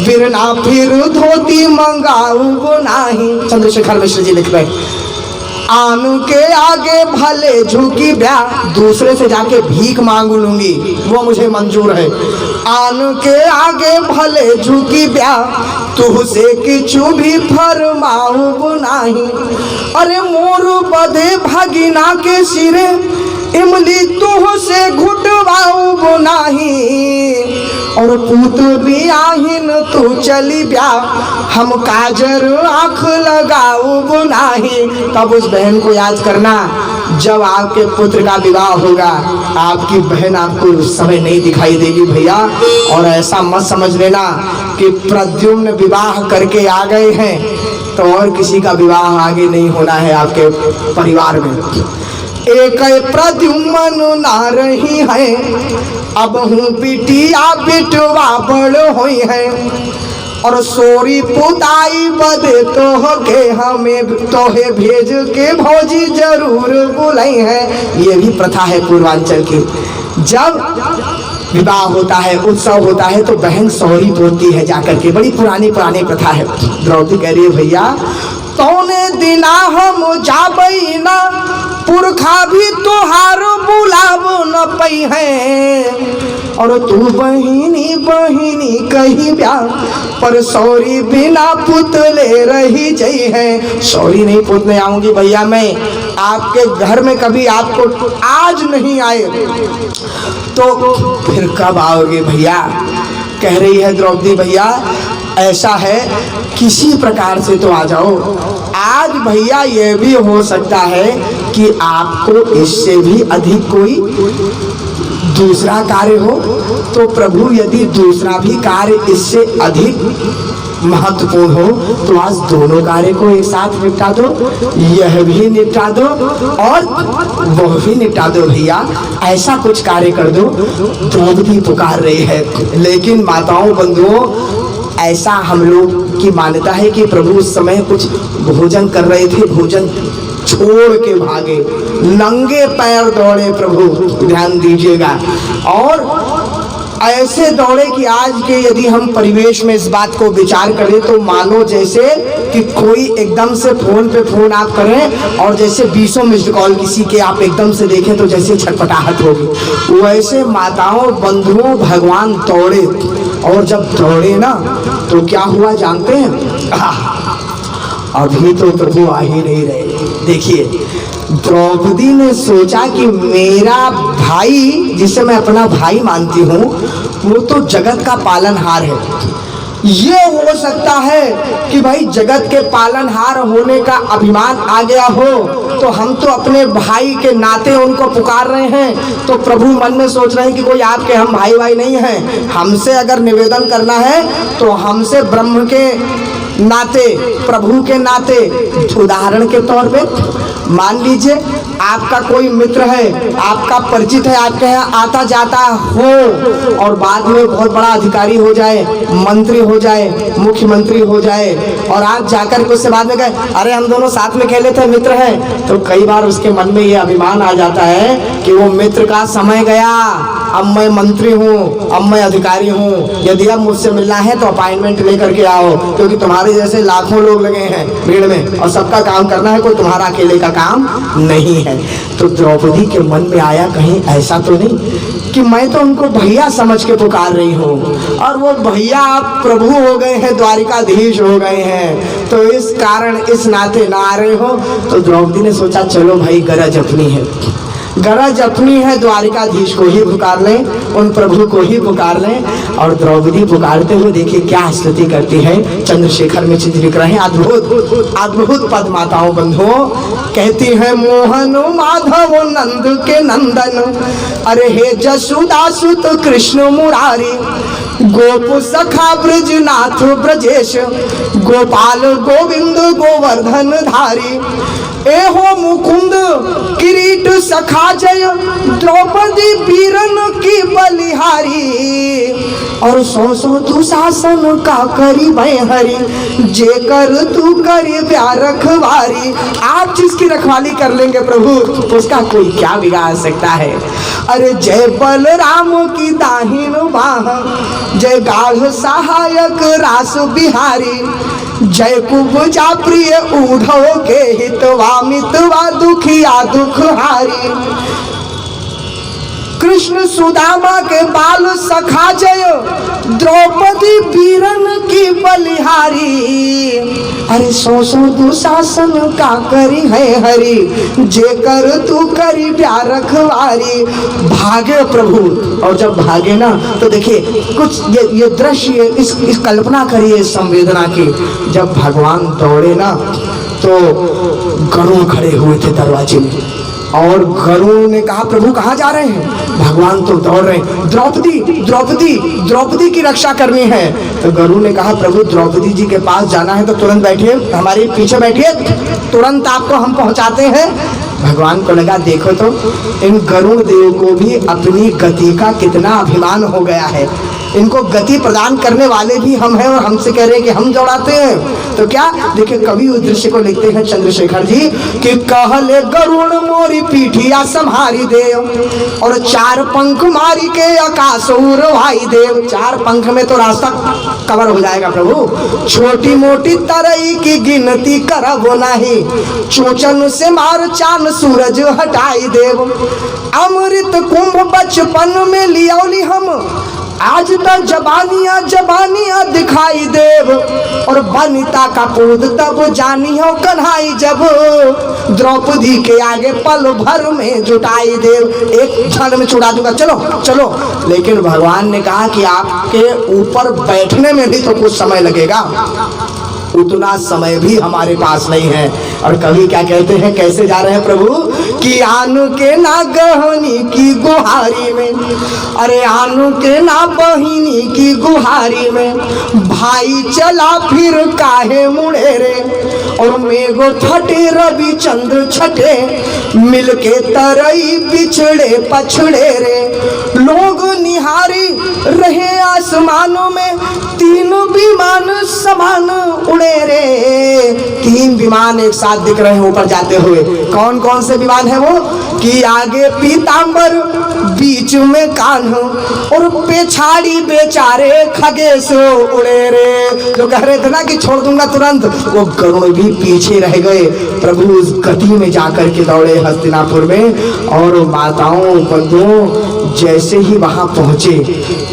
बिरना फिर धोती मंगाऊं नाही। चंद्रशेखर मिश्र जी लिख रहे आन के आगे भले झुकी ब्या, दूसरे से जाके भीख मांग लूंगी वो मुझे मंजूर है। आन के आगे भले झुकी ब्या तुझसे किछु भी फरमाऊं नाही, अरे मोर बधे भगिना के सिरे इमली तुझसे घुटवाऊं नाही, और पूत भी आहिन तू चली ब्या हम काजर आँख लगाऊं नाही। तब उस बहन को याद करना जब आपके पुत्र का विवाह होगा, आपकी बहन आपको उस समय नहीं दिखाई देगी भैया। और ऐसा मत समझ लेना कि प्रद्युम्न विवाह करके आ गए हैं तो और किसी का विवाह आगे नहीं होना है आपके परिवार में। एक प्रद्युम्न ना रही है अब हूँ बिटिया बिटवा बड़ हुई है, और सोरी पुताई बदे तो के हमें तोहे भेज के भौजी जरूर बुलाई है। ये भी प्रथा है पूर्वांचल की। जब विवाह होता है, उत्सव होता है तो बहन सौरी बोलती है जाकर के, बड़ी पुरानी प्रथा है। द्रौपदी कह रही है भैया तौने दिना हम जाबई ना पुरखा भी तुहार बुलाव न पई है, और तू बहिनी बहिनी कही ब्या पर सौरी बिना पुतले रही जई है। सौरी नहीं पुतने आऊंगी भैया मैं आपके घर में, कभी आपको आज नहीं आए तो फिर कब आओगे भैया। कह रही है द्रौपदी भैया ऐसा है किसी प्रकार से तो आ जाओ। आज भैया ये भी हो सकता है कि आपको इससे भी अधिक कोई दूसरा कार्य हो, तो प्रभु यदि दूसरा भी कार्य इससे अधिक महत्वपूर्ण हो तो आज दोनों कार्य को एक साथ निपटा दो, यह भी निपटा दो और वह भी निपटा दो भैया, ऐसा कुछ कार्य कर दो। द्रौपदी पुकार रही है। लेकिन माताओं बंधुओं ऐसा हम लोग की मान्यता है कि प्रभु उस समय कुछ भोजन कर रहे थे, भोजन छोड़ के भागे, नंगे पैर दौड़े प्रभु, ध्यान दीजिएगा। और ऐसे दौड़े कि आज के यदि हम परिवेश में इस बात को विचार करें तो मानो जैसे कि कोई एकदम से फोन पे फोन आप करें और जैसे 20 मिस्ड कॉल किसी के आप एकदम से देखें तो जैसे छटपटाहट होगी, वैसे माताओं बंधुओं भगवान दौड़े। और जब दौड़े ना तो क्या हुआ जानते हैं? अभी तो प्रभु आ ही नहीं रहे। देखिए, द्रौपदी ने सोचा कि मेरा भाई, जिसे मैं अपना भाई मानती हूँ, वो तो जगत का पालनहार है। ये हो सकता है कि भाई जगत के पालनहार होने का अभिमान आ गया हो, तो हम तो अपने भाई के नाते उनको पुकार रहे हैं। तो प्रभु मन में सोच रहे हैं कि कोई आपके हम भाई नहीं हैं, हमसे अगर निवेदन करना है तो हमसे ब्रह्म के नाते, प्रभु के नाते। उदाहरण के तौर पे मान लीजिए आपका कोई मित्र है, आपका परिचित है, आपके यहाँ आता जाता हो और बाद में बहुत बड़ा अधिकारी हो जाए, मंत्री हो जाए, मुख्यमंत्री हो जाए, और आप जाकर के उससे बाद में कहे अरे हम दोनों साथ में खेले थे, मित्र हैं, तो कई बार उसके मन में ये अभिमान आ जाता है कि वो मित्र का समय गया, अब मैं मंत्री हूँ, अब मैं अधिकारी हूँ, यदि अब मुझसे मिलना है तो अपॉइंटमेंट लेकर के आओ, क्योंकि तुम्हारे जैसे लाखों लोग लगे हैं भीड़ में और सबका काम करना है, कोई तुम्हारा अकेले का काम नहीं है। तो द्रौपदी के मन में आया कहीं ऐसा तो नहीं कि मैं तो उनको भैया समझ के पुकार रही हूँ और वो भैया आप प्रभु हो गए हैं, द्वारिकाधीश हो गए हैं, तो इस कारण इस नाते ना आ रहे हो। तो द्रौपदी ने सोचा चलो भाई गरज अपनी है, गरज अपनी है, द्वारिकाधीश को ही पुकार लें, उन प्रभु को ही पुकार लें। और द्रौपदी पुकारते हुए देखिए क्या स्तुति करती है, चंद्रशेखर में चित्र लिख रहे हैं, अद्भुत अद्भुत पद माताओं बंधुओं। कहती है मोहन माधव नंद के नंदन, अरे हे जसुदा सुत कृष्ण मुरारी, गोप सखा ब्रजनाथ ब्रजेश, गोपाल गोविंद गोवर्धन धारी, एहो मुकुंद किरीट सखा जय, द्रौपदी वीरन की बलिहारी, और सौ दुशासन का करी मैं हरि, जे कर तू करी प्यार रखवारी। आप जिसकी रखवाली कर लेंगे प्रभु, उसका कोई क्या बिगाड़ सकता है। अरे जय बलराम की दाहिन बाह, जय गाढ़ सहायक रास बिहारी, जय कुब्जा प्रिय उद्धव के हितवा मितवा दुखिया दुखहारी, कृष्ण सुदामा के बाल सखा जय, द्रौपदी वीरन की बलिहारी, अरे सौ दुशासन का करी है हरि, जे कर तू करी प्यार रखवारी। भागे प्रभु, और जब भागे ना तो देखिए कुछ ये दृश्य, इस कल्पना करिए संवेदना की। जब भगवान दौड़े ना तो गरुड़ खड़े हुए थे दरवाजे में, और गरुड़ ने कहा प्रभु कहाँ जा रहे हैं? भगवान तो दौड़ रहे हैं, द्रौपदी द्रौपदी द्रौपदी की रक्षा करनी है। तो गरुड़ ने कहा प्रभु द्रौपदी जी के पास जाना है तो तुरंत बैठिए, हमारे पीछे बैठिए, तुरंत आपको हम पहुंचाते हैं। भगवान को लगा देखो तो इन गरुड़ देव को भी अपनी गति का कितना अभिमान हो गया है, इनको गति प्रदान करने वाले भी हम हैं और हमसे कह रहे हैं कि हम दौड़ाते हैं। तो क्या देखिए कवि उस दृश्य को लिखते हैं चंद्रशेखर जी कि कहले गरुड़ मोरी पीठिया संहारी देव, और चार पंख मारी के आकाश उड़वाई देव। चार पंख में तो रास्ता कवर हो जाएगा प्रभु, छोटी मोटी तरई की गिनती करब नहीं, चोचन से मार चांद सूरज हटाई देव। अमृत कुंभ बचपन में लियौली हम, आज तक जबानिया दिखाई देव, और बनिता का पूत तब जानी हो कन्हाई, जब द्रौपदी के आगे पल भर में जुटाई देव। एक क्षण में छुड़ा दूंगा, चलो चलो। लेकिन भगवान ने कहा कि आपके ऊपर बैठने में भी तो कुछ समय लगेगा, उतना समय भी हमारे पास नहीं है। और कवि क्या कहते हैं, कैसे जा रहे हैं प्रभु कि आनु के ना गहनी की गुहारी में, अरे आनु के ना बहिनी की गुहारी में, भाई चला फिर काहे मुड़े रे, और मेघो फटे रवि चंद्र छटे, मिलके तरई बिछड़े पछड़े रे, लोग निहारी रहे आसमानों में, तीन विमान समान उड़े रे। तीन विमान एक साथ दिख रहे हैं ऊपर जाते हुए। कौन कौन से विमान है वो? कि आगे पीताम्बर बीच में कान्हा और पेछाड़ी बेचारे खगेश उड़े रे। जो कह रहे थे ना कि छोड़ दूंगा तुरंत, वो गरुड़ भी पीछे रह गए। प्रभु उस गति में जाकर के दौड़े हस्तिनापुर में। और माताओं बंधुओं जैसे ही वहां पहुंचे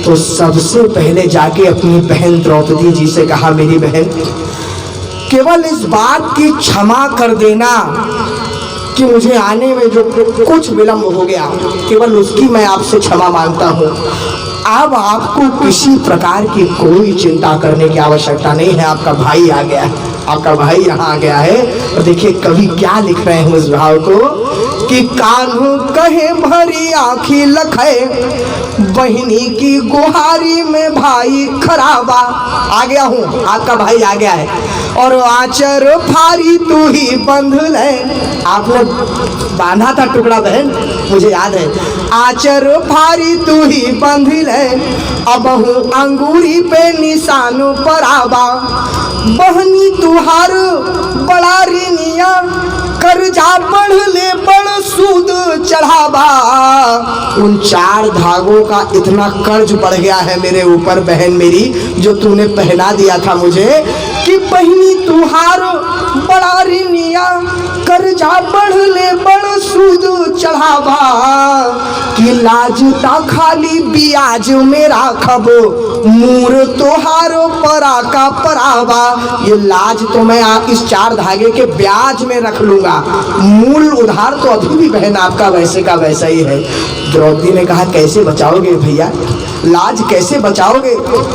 तो सबसे पहले जाके अपनी बहन द्रौपदी जी से कहा, मेरी बहन केवल इस बात की क्षमा कर देना कि मुझे आने में जो कुछ विलंब हो गया, केवल उसकी मैं आपसे क्षमा मांगता हूँ। अब आपको किसी प्रकार की कोई चिंता करने की आवश्यकता नहीं है। आपका भाई आ गया है, आपका भाई यहाँ आ गया है। और देखिए कवि क्या लिख रहे हैं उस भाव को कि कान्हू कहे भरी आँखी लखे, बहिनी की गुहारी में भाई खराबा। आ गया हूँ, आपका भाई आ गया है। और आचर फारी तू ही बंध ले। आपने बांधा था टुकड़ा बहन, मुझे याद है। आचर फारी तू ही बंध ले, अब हूँ अंगूरी पे निशान पर आबा। बहनी तुहार बड़ा ऋणिया, कर्जा बढ़ ले बड़ सूद चढ़ावा। उन 4 धागों का इतना कर्ज बढ़ गया है मेरे ऊपर बहन मेरी, जो तूने पहना दिया था मुझे कि बहनी तुहार बड़ा ऋणिया, कर्जा बढ़ ले बड़ सूद चढ़ावा। कि लाजता खाली ब्याज में राखब, मूर तोहारो परा का परावा। ये लाज तो मैं इस 4 धागे के ब्याज में रख लूंगा, मूल उधार तो अभी भी बहन आपका वैसे का वैसा ही है। द्रौपदी ने कहा, कैसे बचाओगे भैया, लाज कैसे बचाओगे?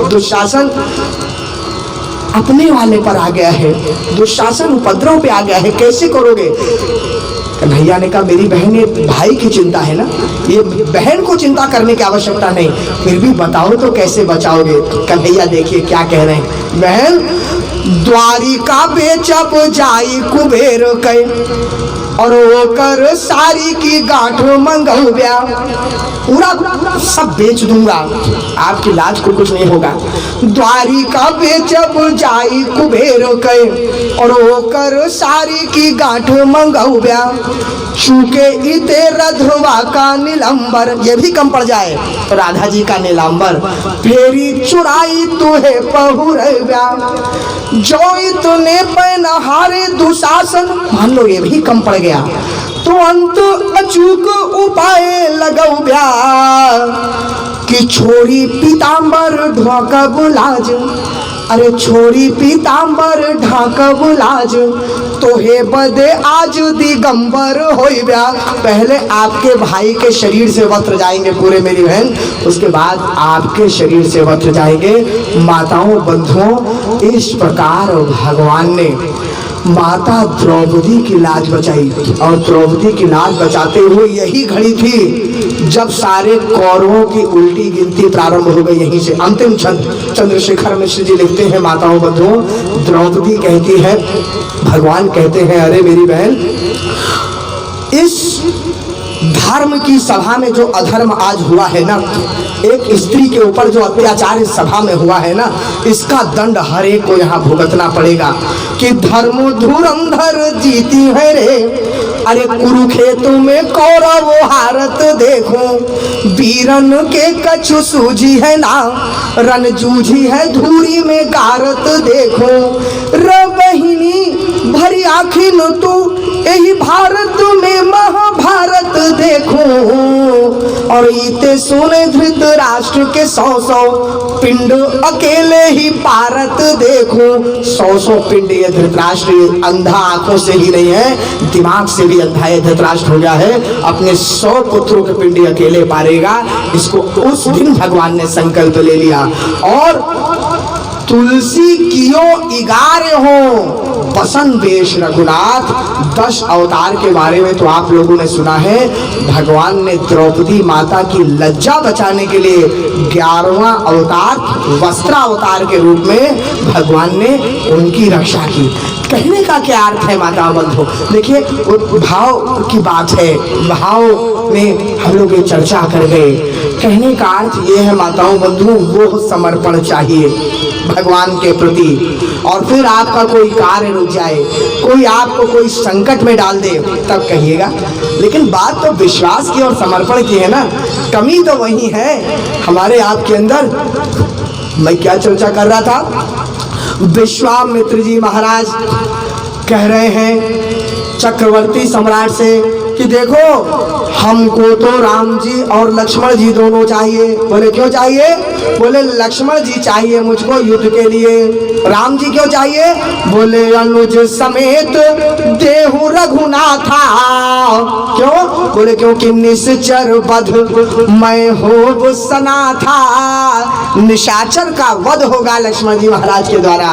दुशासन अपने वाले पर आ गया है, दुशासन उपद्रव पे आ गया है, कैसे करोगे? कन्हैया ने कहा, मेरी बहन, ये भाई की चिंता है ना, ये बहन को चिंता करने की आवश्यकता नहीं, फिर भी बताओ तो कैसे बचाओगे? कन्हैया देखिए क्या कह रहे हैं, बहन द्वारिका बेचब जाई कुबेर के, और वो कर सारी की गांठ मंगव्या। पूरा सब बेच दूंगा, आपकी लाज को कुछ नहीं होगा। द्वारिका बेचब जाई कुबेर के, और वो कर सारी की गांठ मंगव्या। चूके इते रधवा का नीलंबर, ये भी कम पड़ जाए तो राधा जी का नीलांबर। फेरी चुराई तुहे पहुरव्या, जो तूने पहनहारे दुशासन, मान लो ये भी कम पड़ गया तो अंत अचूक उपाय लगव्या। कि छोड़ी पीताम्बर ढाकब लाज, अरे छोड़ी पीताम्बर ढाकब लाज, तोहे बदे आज दिगंबर होइब्या। पहले आपके भाई के शरीर से वस्त्र जाएंगे पूरे मेरी बहन, उसके बाद आपके शरीर से वस्त्र जाएंगे। माताओं बंधुओं, इस प्रकार भगवान ने माता द्रौपदी की लाज बचाई। और द्रौपदी की लाज बचाते हुए यही घड़ी थी जब सारे कौरवों की उल्टी गिनती प्रारंभ हो गई। यहीं से अंतिम छंद चंद्रशेखर मिश्र जी लिखते हैं, माताओं बंधुओं, द्रौपदी कहती है, भगवान कहते हैं, अरे मेरी बहन, इस धर्म की सभा में जो अधर्म आज हुआ है ना, एक स्त्री के ऊपर जो अत्याचार इस सभा में हुआ है ना, इसका दंड हर एक को यहाँ भुगतना पड़ेगा। कि धर्म धुरंधर जीती है रे, अरे कुरुक्षेत्र में कौरव हारत देखो। वीरन के कछु सूझी है ना, रण जूझी है धूरी में गारत देखो। रबहिनी भरी आखिन तू यही भारत में महाभारत देखो। और इते सुने धृतराष्ट्र के 100 पिंड अकेले ही पारत देखो। 100 पिंड ये धृतराष्ट्र अंधा आंखों से ही नहीं है, दिमाग से भी अंधा है, धृतराष्ट्र हो गया है। अपने 100 पुत्रों के पिंड अकेले पारेगा, इसको उस दिन भगवान ने संकल्प ले लिया। और तुलसी कियो इगारे हो बसन वेश रघुनाथ। 10 अवतार के बारे में तो आप लोगों ने सुना है। भगवान ने द्रौपदी माता की लज्जा बचाने के लिए 11वां अवतार वस्त्रावतार के रूप में भगवान ने उनकी रक्षा की। कहने का क्या अर्थ है माता बंधु? देखिए भाव की बात है, भाव में हम लोग ये चर्चा कर गए। कहने का अर्थ ये है माताओं बंधुओं, वो समर्पण चाहिए भगवान के प्रति। और फिर आपका कोई कार्य रुक जाए, कोई आपको कोई संकट में डाल दे, तब कहिएगा। लेकिन बात तो विश्वास की और समर्पण की है ना, कमी तो वही है हमारे आपके अंदर। मैं क्या चर्चा कर रहा था, विश्वामित्र जी महाराज कह रहे हैं चक्रवर्ती सम्राट से कि देखो हमको तो राम जी और लक्ष्मण जी दोनों चाहिए। बोले क्यों चाहिए? बोले लक्ष्मण जी चाहिए मुझको युद्ध के लिए। राम जी क्यों चाहिए? बोले अनुज समेत देहु रघुनाथा। क्यों? बोले क्योंकि निश्चर वध मैं हो सना था। निशाचर का वध होगा लक्ष्मण जी महाराज के द्वारा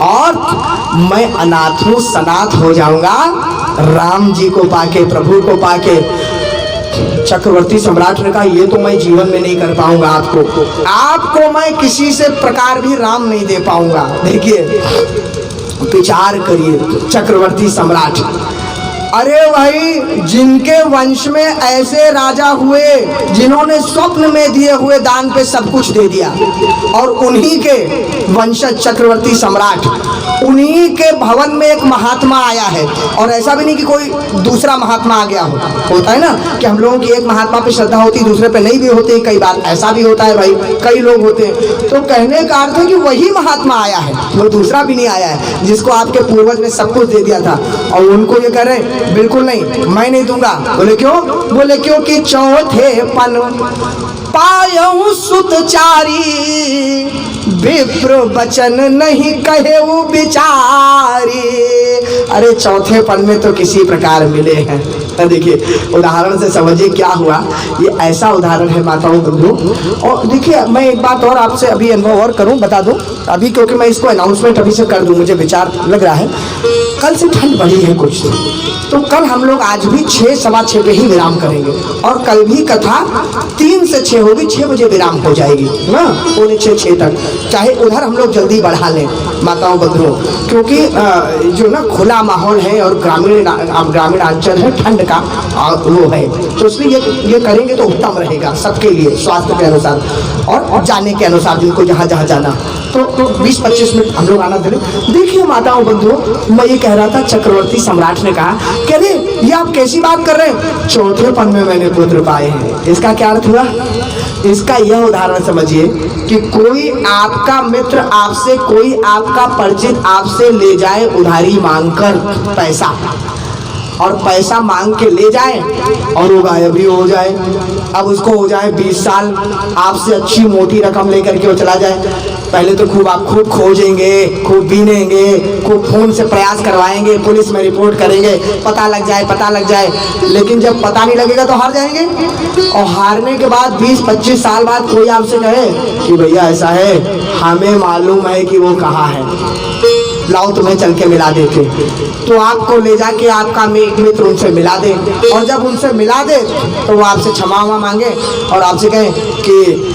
और मैं अनाथ हूँ, सनाथ हो जाऊंगा राम जी को पाके, प्रभु को पाके। चक्रवर्ती सम्राट ने कहा ये तो मैं जीवन में नहीं कर पाऊंगा, आपको मैं किसी से प्रकार भी राम नहीं दे पाऊंगा। देखिए विचार करिए चक्रवर्ती सम्राट, अरे भाई जिनके वंश में ऐसे राजा हुए जिन्होंने स्वप्न में दिए हुए दान पे सब कुछ दे दिया, और उन्हीं के वंशज चक्रवर्ती सम्राट, उन्हीं के भवन में एक महात्मा आया है। और ऐसा भी नहीं कि कोई दूसरा महात्मा आ गया हो, होता है ना कि हम लोगों की एक महात्मा पे श्रद्धा होती दूसरे पे नहीं भी होती, कई बार ऐसा भी होता है भाई, कई लोग होते हैं। तो कहने का अर्थ है कि वही महात्मा आया है, वो दूसरा भी नहीं आया है जिसको आपके पूर्वज ने सब कुछ दे दिया था। और उनको ये कह रहे बिल्कुल नहीं, मैं नहीं दूंगा। बोले क्यों? बोले क्योंकि चौथे पन पायऊ सुतचारी, विप्र वचन नहीं कहे वो बिचारी। अरे चौथे पन में तो किसी प्रकार मिले हैं। देखिए उदाहरण से समझिए क्या हुआ। ये ऐसा उदाहरण है माताओं बंधुओं। और देखिए मैं एक बात और आपसे अभी अनुभव और करूं, बता दूं अभी, क्योंकि मैं इसको अनाउंसमेंट अभी से कर दूं, मुझे विचार लग रहा है। कल से ठंड बढ़ी है कुछ, तो कल हम लोग आज भी 6 सवा 6 पे ही विराम करेंगे और कल भी कथा 3 से 6 होगी, 6 बजे विराम हो जाएगी ना, 5:45 तक। चाहे उधर हम लोग जल्दी बढ़ा लें माताओं बंधुओं, क्योंकि जो ना खुला माहौल है और ग्रामीण अंचल है, ठंड का वो है, तो इसलिए ये करेंगे तो उत्तम रहेगा सबके लिए, स्वास्थ्य के अनुसार और जाने के अनुसार जिनको जहाँ जहाँ जाना। तो 20-25 मिनट हम लोग आना दे। देखिए माताओं बंधुओं, मैं ये कह रहा था चक्रवर्ती सम्राट ने कहा कि अरे ये आप कैसी बात कर रहे हैं, चौथे पन में मैंने पुत्र पाए हैं। इसका क्या अर्थ हुआ? इसका यह उदाहरण समझिए कि कोई आपका मित्र आपसे, कोई आपका परिचित आपसे ले जाए उधारी मांगकर पैसा, और पैसा मांग के ले जाए और वो गायब भी हो जाए। अब उसको हो जाए 20 साल, आपसे अच्छी मोटी रकम लेकर के वो चला जाए। पहले तो आप खूब खोजेंगे, खूब बीनेंगे, खूब फोन से प्रयास करवाएंगे, पुलिस में रिपोर्ट करेंगे, पता लग जाए। लेकिन जब पता नहीं लगेगा तो हार जाएंगे। और हारने के बाद 20-25 साल बाद कोई आपसे कहे कि भैया ऐसा है, हमें मालूम है कि वो कहाँ है, लाओ तुम्हें चल के मिला देते, तो आपको ले जाके आपका मित्र उनसे मिला दे। और जब उनसे मिला दे तो वो आपसे क्षमा मांगे और आपसे कहें कि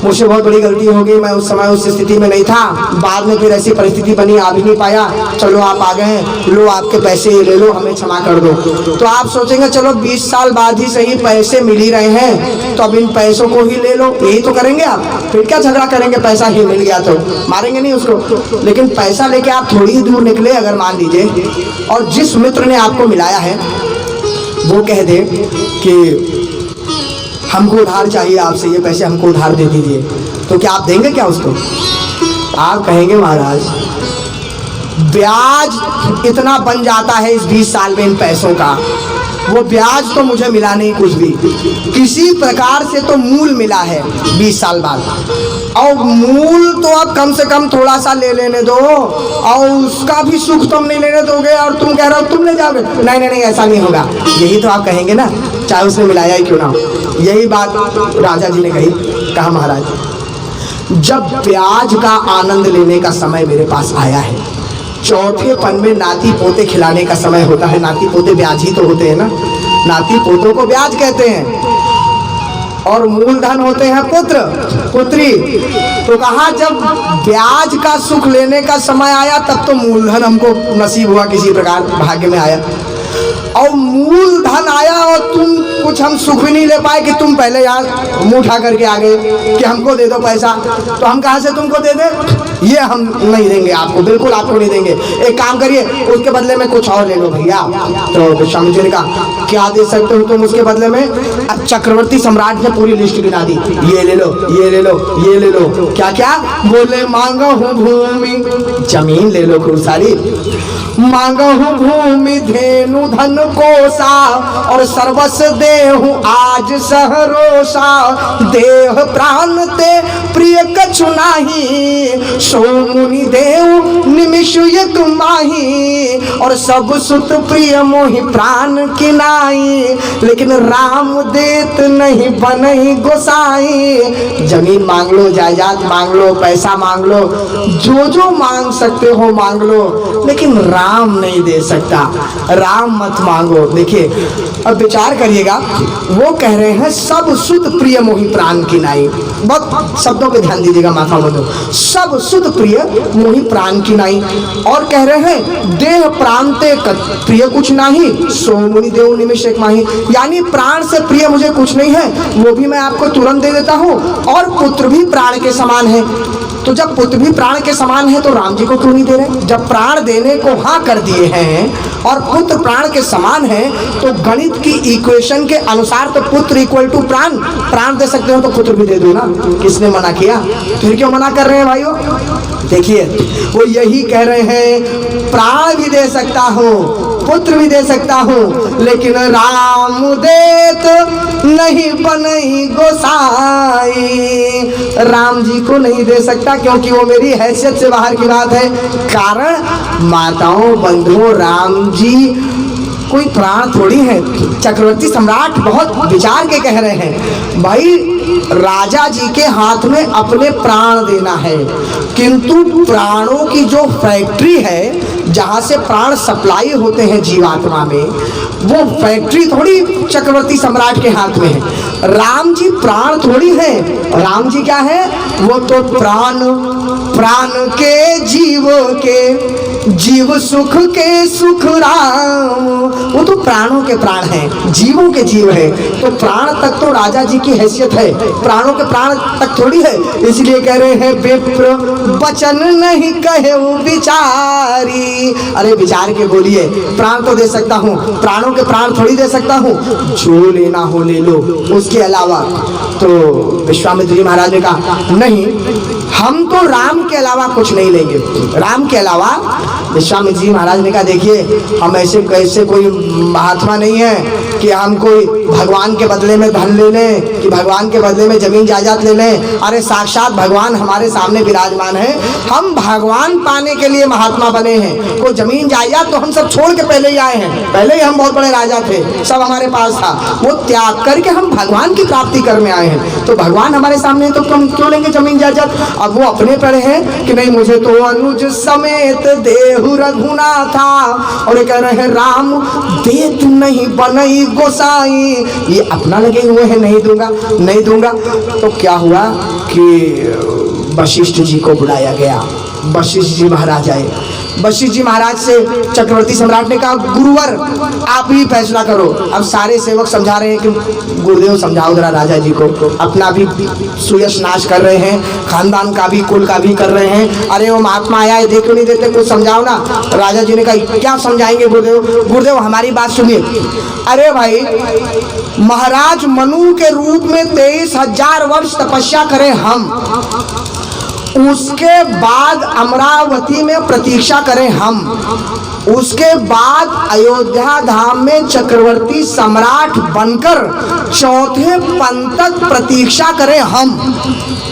मुझसे बहुत बड़ी गलती हो गई, मैं उस समय उस स्थिति में नहीं था, बाद में फिर ऐसी परिस्थिति बनी, आ भी नहीं पाया, चलो आप आ गए, लो आपके पैसे ले लो, हमें क्षमा कर दो। तो आप सोचेंगे चलो 20 साल बाद ही सही, पैसे मिल ही रहे हैं तो अब इन पैसों को ही ले लो, यही तो करेंगे आप। फिर क्या झगड़ा करेंगे, पैसा ही मिल गया तो मारेंगे नहीं उसको। लेकिन पैसा लेके आप थोड़ी ही दूर निकले अगर मान लीजिए, और जिस मित्र ने आपको मिलाया है वो कह दे कि हमको उधार चाहिए आपसे, ये पैसे हमको उधार दे दीजिए, तो क्या आप देंगे क्या उसको? आप कहेंगे महाराज ब्याज इतना बन जाता है इस 20 साल में इन पैसों का, वो ब्याज तो मुझे मिला नहीं कुछ भी, किसी प्रकार से तो मूल मिला है 20 साल बाद, और मूल तो अब कम से कम थोड़ा सा ले लेने दो, और उसका भी सुख तुम नहीं लेने दोगे और तुम कह रहे हो तुम ले जाओगे। नहीं ऐसा नहीं होगा, यही तो आप कहेंगे ना, चाहे उसने मिलाया ही क्यों ना। यही बात राजा जी ने कहा महाराज जब ब्याज का आनंद लेने का समय मेरे पास आया है, चौथे पन में नाती पोते खिलाने का समय होता है। नाती पोते ब्याज ही तो होते हैं ना, नाती पोतों को ब्याज कहते हैं, और मूलधन होते हैं पुत्र पुत्री। तो कहा जब ब्याज का सुख लेने का समय आया तब तो मूलधन हमको नसीब हुआ, किसी प्रकार भाग्य में आया, और मूलधन आया और तुम कुछ कुछ हम सुख भी नहीं ले पाए कि तुम पहले यहाँ मुंह उठा करके आ गए कि हमको दे दो पैसा, तो हम कहाँ से तुमको दे दे? ये हम नहीं देंगे आपको, बिल्कुल आपको नहीं देंगे। एक काम करिए, उसके बदले में कुछ और ले लो भैया। तो विश्वामित्र जी ने कहा क्या दे सकते हो तुम उसके बदले में? अब चक्रवर्ती सम्राट ने पूरी लिस्ट गिना दी, ये ले लो, ये ले लो, ये ले लो। क्या क्या बोले? मांगा हूँ भूमि, जमीन ले लो खूब सारी, मांगा हूँ भूमि धेनु धन कोसा, और सर्वस्व देहु आज सहरोसा। देह प्राण ते प्रिय कछु नाही, सो मुनि देव निमिष एक माही, और सब सुत प्रिय मोहि प्राण किनाई, लेकिन राम देत नहीं बनई गोसाई। जमीन मांग लो, जायदाद मांग लो, पैसा मांग लो, जो जो मांग सकते हो मांग लो, लेकिन राम नहीं दे सकता, राम मत मांगो। देखिए अब विचार करिएगा, वो कह रहे हैं सब सुत प्रिय मोहि प्राण किनाई। बहुत शब्दों पे ध्यान दीजिएगा माथा मुंडो, सब सुत प्रिय मोहि प्राण किनाई, और कह रहे हैं देह प्राण ते प्रिय कुछ नहीं, सो मुनि देव निमिष एक माही। यानी प्राण से प्रिय मुझे कुछ नहीं है, वो भी मैं आपको तुरंत दे देता हूँ, और पुत्र भी प्राण के समान है। तो जब पुत्र भी प्राण के समान है तो राम जी को क्यों नहीं दे रहे? जब प्राण देने को हाँ कर दिए हैं और पुत्र प्राण के समान है, तो गणित की इक्वेशन के अनुसार तो पुत्र इक्वल टू प्राण, प्राण दे सकते हो तो पुत्र भी दे दो ना। किसने मना किया? फिर क्यों मना कर रहे हैं भाइयों? देखिए वो यही कह रहे हैं प्राण भी दे सकता हूँ, पुत्र भी दे सकता हूँ, लेकिन राम देत नहीं बनई गोसाई। राम जी को नहीं दे सकता क्योंकि वो मेरी हैसियत से बाहर की बात है। कारण माताओं बंधुओं, राम जी कोई प्राण थोड़ी है। चक्रवर्ती सम्राट बहुत विचार के कह रहे हैं, भाई राजा जी के हाथ में अपने प्राण देना है, किंतु प्राणों की जो फैक्ट्री है जहाँ से प्राण सप्लाई होते हैं जीवात्मा में, वो फैक्ट्री थोड़ी चक्रवर्ती सम्राट के हाथ में है। राम जी प्राण थोड़ी है। राम जी क्या है? वो तो प्राण, प्राण के जीव के जीव सुख के सुख राम, वो तो प्राणों के प्राण हैं, जीवों के जीव है। तो प्राण तक तो राजा जी की हैसियत है, प्राणों के प्राण तक थोड़ी है। इसलिए कह रहे हैं विप्र वचन नहीं कहे विचारी। अरे विचार के बोलिए, प्राण तो दे सकता हूँ, प्राणों के प्राण थोड़ी दे सकता हूँ, जो लेना हो ले लो, उसके अलावा। तो विश्वामित्र जी महाराज ने कहा नहीं, हम तो राम के अलावा कुछ नहीं लेंगे। राम के अलावा विश्वामित्र जी महाराज ने कहा देखिए हम ऐसे कैसे कोई महात्मा नहीं है कि हम कोई भगवान के बदले में धन ले लें, कि भगवान के बदले में जमीन जायदाद ले लें। अरे साक्षात भगवान हमारे सामने विराजमान है, हम भगवान पाने के लिए महात्मा बने हैं। कोई जमीन जायदाद तो हम सब छोड़ के पहले ही आए हैं, पहले ही हम बहुत बड़े राजा थे, सब हमारे पास था, वो त्याग करके हम भगवान की प्राप्ति करने आए हैं। तो भगवान हमारे सामने तो हम क्यों लेंगे जमीन जायदाद? अब वो अपने पड़े हैं कि नहीं मुझे तो अनुज समेत देहु रघुनाथा, और ये कह रहे हैं राम देत नहीं बनई गोसाई। ये अपना लगे हुए हैं नहीं दूंगा, नहीं दूंगा। तो क्या हुआ कि वशिष्ठ जी को बुलाया गया। वशिष्ठ जी महाराज आए। वशिष्ठ जी महाराज से चक्रवर्ती सम्राट ने कहा गुरुवर आप ही फैसला करो। अब सारे सेवक समझा रहे हैं कि गुरुदेव समझाओ जरा राजा जी को, अपना भी सुयश नाश कर रहे हैं, खानदान का भी, कुल का भी कर रहे हैं। अरे वो महात्मा आया है, देख नहीं देते, कुछ समझाओ ना। राजा जी ने कहा क्या समझाएंगे गुरुदेव? गुरुदेव हमारी बात सुनिए। अरे भाई महाराज मनु के रूप में 23,000 वर्ष तपस्या करें हम, उसके बाद अमरावती में प्रतीक्षा करें हम, उसके बाद अयोध्या धाम में चक्रवर्ती सम्राट बनकर चौथे पन तक प्रतीक्षा करें हम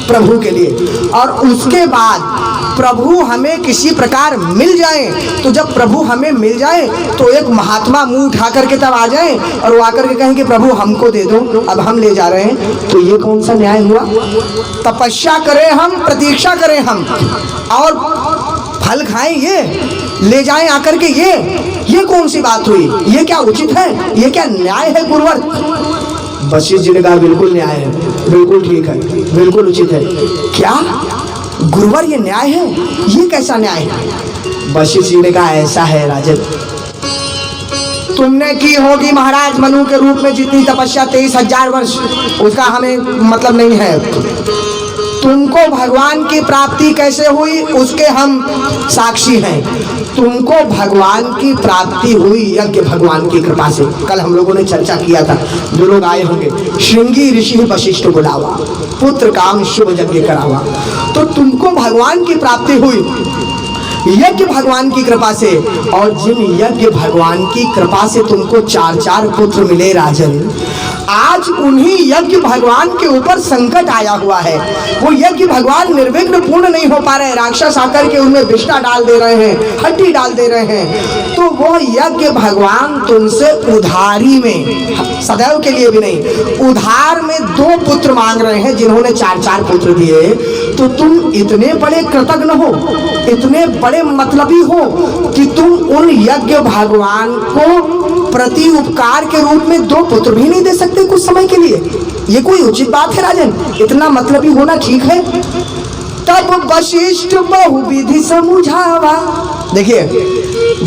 प्रभु के लिए, और उसके बाद प्रभु हमें किसी प्रकार मिल जाए। तो जब प्रभु हमें मिल जाए तो एक महात्मा मुंह उठा करके तब आ जाए और वो आकर के कहें कि प्रभु हमको दे दो, अब हम ले जा रहे हैं। तो ये कौन सा न्याय हुआ? तपस्या करें हम, प्रतीक्षा करें हम, और फल खाएं ये, ले जाएं आकर के ये कौन सी बात हुई? ये क्या उचित है? ये क्या न्याय है गुरुवर? वशिष्ठ जी ने कहा बिल्कुल न्याय है, बिल्कुल ठीक है, बिल्कुल उचित है। क्या गुरुवर ये न्याय है? ये कैसा न्याय है? वशिष्ठ जी ने कहा ऐसा है राजन, तुमने की होगी महाराज मनु के रूप में जितनी तपस्या 23,000 वर्ष, उसका हमें मतलब नहीं है। तुमको भगवान की प्राप्ति कैसे हुई उसके हम साक्षी हैं। तुमको भगवान की प्राप्ति हुई यज्ञ भगवान की कृपा से। कल हम लोगों ने चर्चा किया था, जो लोग आए होंगे, श्रृंगी ऋषि वशिष्ठ बुलावा, पुत्र काम शुभ यज्ञ करावा। तो तुमको भगवान की प्राप्ति हुई यज्ञ भगवान की कृपा से, और जिन यज्ञ भगवान की कृपा से तुमको 4 पुत्र मिले राजन, आज उन्हीं यज्ञ भगवान के ऊपर संकट आया हुआ है। वो यज्ञ भगवान निर्विघ्न पूर्ण नहीं हो पा रहे, राक्षस आकर के उनमें विष्ठा डाल दे रहे हैं, हड्डी डाल दे रहे हैं। तो वो यज्ञ भगवान तुमसे उधारी में, सदैव के लिए भी नहीं, उधार में 2 पुत्र मांग रहे हैं, जिन्होंने 4 पुत्र दिए। तो तुम इतने बड़े कृतज्ञ हो, इतने बड़े मतलबी हो कि तुम उन यज्ञ भगवान को प्रति उपकार के रूप में 2 पुत्र भी नहीं दे सकते कुछ समय के लिए? ये कोई उचित बात है राजन? इतना मतलबी होना ठीक है? तब वशिष्ठ बहुविधि समझावा। देखिए,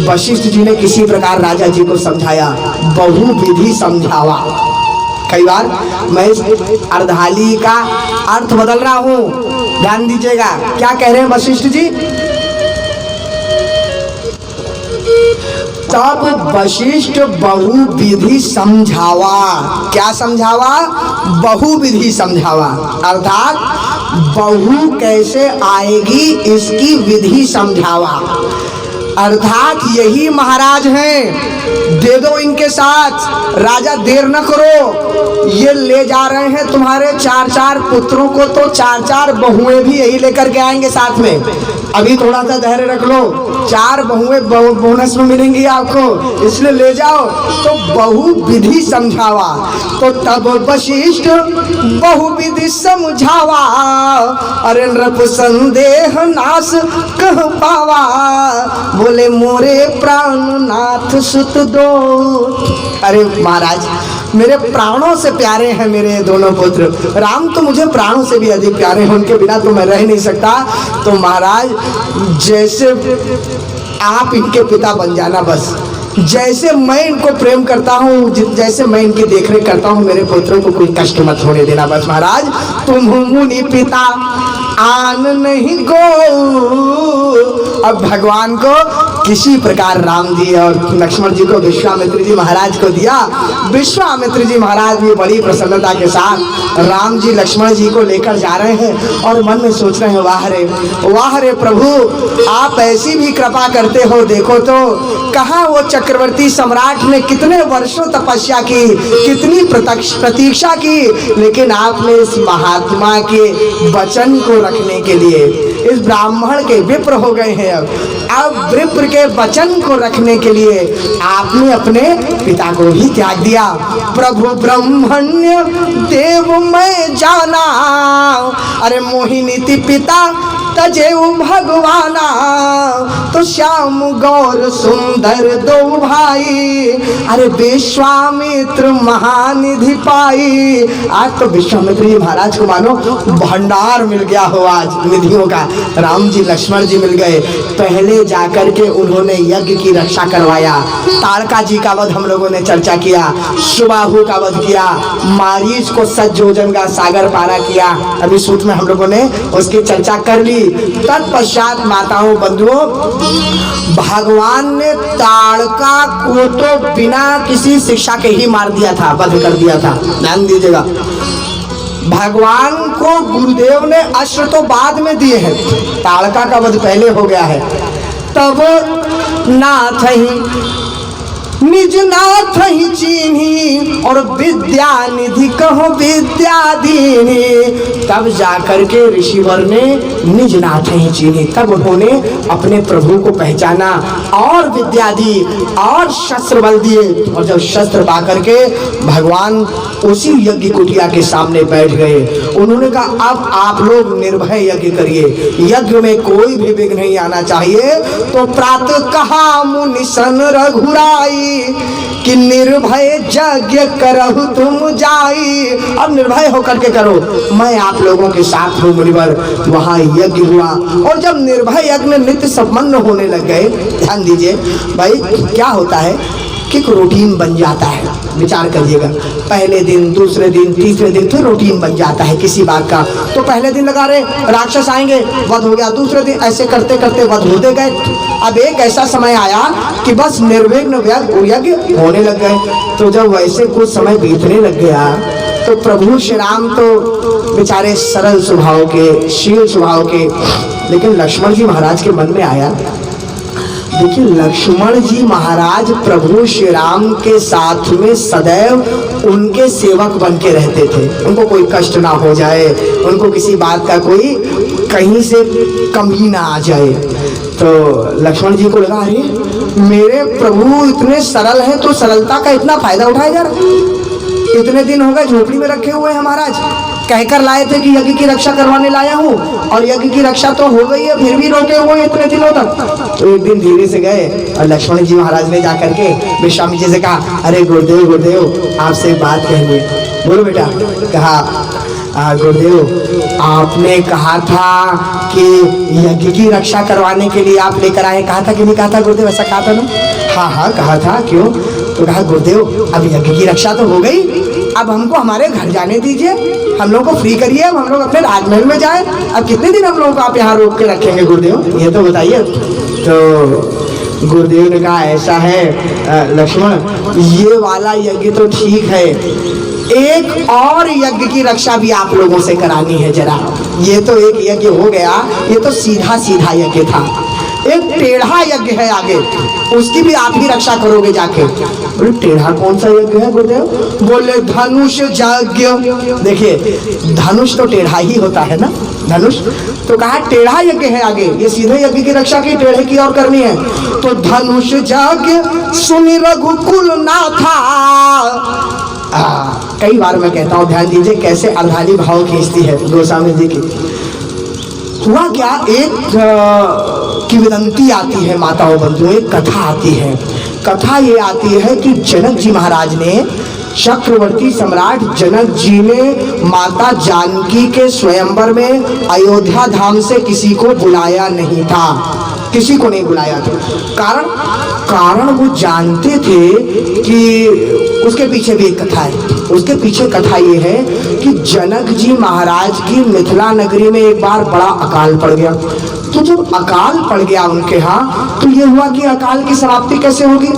वशिष्ठ जी ने किसी प्रकार राजा जी को समझाया, बहुविधि समझावा। कई बार मैं इस अर्धाली का अर्थ बदल रहा हूं, ध्यान दीजिएगा। क्या कह रहे हैं वशिष्ठ जी? तब वशिष्ठ बहुविधि समझावा। क्या समझावा? बहुविधि समझावा, अर्थात बहु कैसे आएगी इसकी विधि समझावा। अर्थात यही महाराज हैं, दे दो इनके साथ, राजा देर न करो। ये ले जा रहे हैं तुम्हारे 4 पुत्रों को, तो 4 बहुएं भी यही लेकर के आएंगे साथ में। अभी थोड़ा सा धैर्य रख लो, 4 बहुएं बोनस में मिलेंगी आपको, इसलिए ले जाओ। तो बहुविधि समझावा। तो तब वशिष्ठ बहुविधि समझावा, अरे नृप संदेह नाश कह पावा, बोले मोरे प्राणनाथ सुत दो। अरे महाराज, मेरे प्राणों से प्यारे हैं मेरे दोनों पुत्र, राम तो मुझे प्राणों से भी अधिक प्यारे हैं, उनके बिना तो मैं रह नहीं सकता। तो महाराज, जैसे आप इनके पिता बन जाना, बस जैसे मैं इनको प्रेम करता हूँ, जैसे मैं इनकी देखरेख करता हूँ, मेरे पुत्रों को कोई कष्ट मत होने देना बस महाराज। तुम मुनि पिता आन नहीं गो। अब भगवान को किसी प्रकार राम जी और लक्ष्मण जी को विश्वामित्र जी महाराज को दिया। विश्वामित्र जी महाराज भी बड़ी प्रसन्नता के साथ राम जी लक्ष्मण जी को लेकर जा रहे हैं और मन में सोच रहे हैं, वाह रे प्रभु, आप ऐसी भी कृपा करते हो। देखो तो कहाँ वो चक्रवर्ती सम्राट ने कितने वर्षों तपस्या की, कितनी प्रतीक्षा की, लेकिन आपने इस महात्मा के वचन को रखने के लिए, इस ब्राह्मण के विप्र हो गए हैं, अब विप्र के वचन को रखने के लिए आपने अपने पिता को ही त्याग दिया। प्रभु ब्रह्मण्य देव मैं जाना, अरे मोहिनीति पिता तजे भगवाना, तो श्याम गौर सुंदर 2 भाई, अरे विश्वामित्र महानिधि पाई। आज तो विश्वामित्र जी महाराज को मानो भंडार मिल गया हो आज निधियों का। राम जी लक्ष्मण जी मिल गए। पहले जाकर के उन्होंने यज्ञ की रक्षा करवाया। ताड़का जी का वध हम लोगों ने चर्चा किया, सुबाहु का वध किया, मारीच को सज्जोजन का सागर पारा किया। अभी सूत्र में हम लोगों ने उसकी चर्चा कर ली। तत्पश्चात माताओं बंधुओं, भगवान ने ताड़का को तो बिना किसी शिक्षा के ही मार दिया था, वध कर दिया था। ध्यान दीजिएगा, भगवान को गुरुदेव ने अस्त्र तो बाद में दिए हैं, ताड़का का वध पहले हो गया है। तब नाथ ही निज नाथ ही चीन्ही, और विद्या निधि कहो विद्या दीनी। तब जाकर के ऋषिवर ने निज नाथ ही चीन्ही, तब उन्होंने अपने प्रभु को पहचाना और विद्या दी और शस्त्र बल दिए। और जब शस्त्र पा करके भगवान उसी यज्ञ कुटिया के सामने बैठ गए, उन्होंने कहा अब आप लोग निर्भय यज्ञ करिए, यज्ञ में कोई भी विघ्न नहीं आना चाहिए। तो प्रातः कहा मुनि सन रघुराई, कि निर्भय यज्ञ करहु तुम जाई। अब निर्भय होकर के करो, मैं आप लोगों के साथ हूँ मुनिवर। वहां यज्ञ हुआ और जब निर्भय यज्ञ नित्य संपन्न होने लग गए, ध्यान दीजिए भाई, क्या होता है कि एक रूटीन बन जाता है। विचार करिएगा, पहले दिन, दूसरे दिन, तीसरे दिन फिर रूटीन बन जाता है किसी बात का। तो पहले दिन लगा रहे राक्षस आएंगे, वध हो गया, दूसरे दिन ऐसे करते करते वध होते गए। अब एक ऐसा समय आया कि बस निर्विघ्न यज्ञ होने लग गए। तो जब वैसे कुछ समय बीतने लग गया तो प्रभु श्री राम तो बेचारे सरल स्वभाव के, शील स्वभाव के, लेकिन लक्ष्मण जी महाराज के मन में आया, देखिए लक्ष्मण जी महाराज प्रभु श्री राम के साथ में सदैव उनके सेवक बन के रहते थे, उनको कोई कष्ट ना हो जाए, उनको किसी बात का कोई कहीं से कमी ना आ जाए। तो लक्ष्मण जी को लगा, अरे मेरे प्रभु इतने सरल हैं तो सरलता का इतना फायदा उठाया जा रहा। इतने दिन हो गए झोपड़ी में रखे हुए हैं महाराज, कहकर लाए थे कि यज्ञ की रक्षा करवाने लाया हूँ, और यज्ञ की रक्षा तो हो गई है, फिर भी रोके हुए इतने दिनों तक। तो एक दिन धीरे से गए और लक्ष्मण जी महाराज ने जाकर के विश्वामित्र जी से कहा, अरे गुरुदेव गुरुदेव आपसे बात कहनी है। बोलो बेटा। कहा, गुरुदेव आपने कहा था कि यज्ञ की रक्षा करवाने के लिए आप लेकर आए, कहा था कि नहीं कहा था गुरुदेव? ऐसा कहा था ना? हाँ हाँ कहा था। क्यों? तो कहा, गुरुदेव अब यज्ञ की रक्षा तो हो गई, अब हमको हमारे घर जाने दीजिए, हम लोग को फ्री करिए, अब हम लोग अपने राजमहल में जाए। अब कितने दिन हम लोगों को आप यहाँ रोक के रखेंगे गुरुदेव, ये तो बताइए। तो गुरुदेव ने कहा, ऐसा है लक्ष्मण, ये वाला यज्ञ तो ठीक है, एक और यज्ञ की रक्षा भी आप लोगों से करानी है जरा। ये तो एक यज्ञ हो गया, ये तो सीधा सीधा यज्ञ था, एक टेढ़ा यज्ञ है आगे, उसकी भी आप ही रक्षा करोगे जाके। बोले टेढ़ा कौन सा यज्ञ है गुरुदेव? बोले धनुष यज्ञ। देखिए धनुष तो टेढ़ा ही होता है ना, धनुष। तो कहा टेढ़ा यज्ञ है आगे, ये सीधे यज्ञ की रक्षा की टेढ़े की और करनी है। तो धनुष यज्ञ सुनि रघुकुल नाथा। कई बार मैं कहता हूँ, ध्यान दीजिए कैसे अर्धाली भाव खींचती है गोस्वामी जी की। हुआ क्या, एक किंवदंती आती है माताओं बंधुओं, एक कथा आती है। कथा ये आती है कि जनक जी महाराज ने, चक्रवर्ती सम्राट जनक जी ने माता जानकी के स्वयंवर में अयोध्या धाम से किसी को बुलाया नहीं था, किसी को नहीं बुलाया था। कारण वो जानते थे कि उसके पीछे भी एक कथा है। उसके पीछे कथा ये है कि जनक जी महाराज की मिथिला नगरी में एक बार बड़ा अकाल पड़ गया। तो जब अकाल पड़ गया उनके यहाँ, तो ये हुआ कि अकाल की समाप्ति कैसे होगी?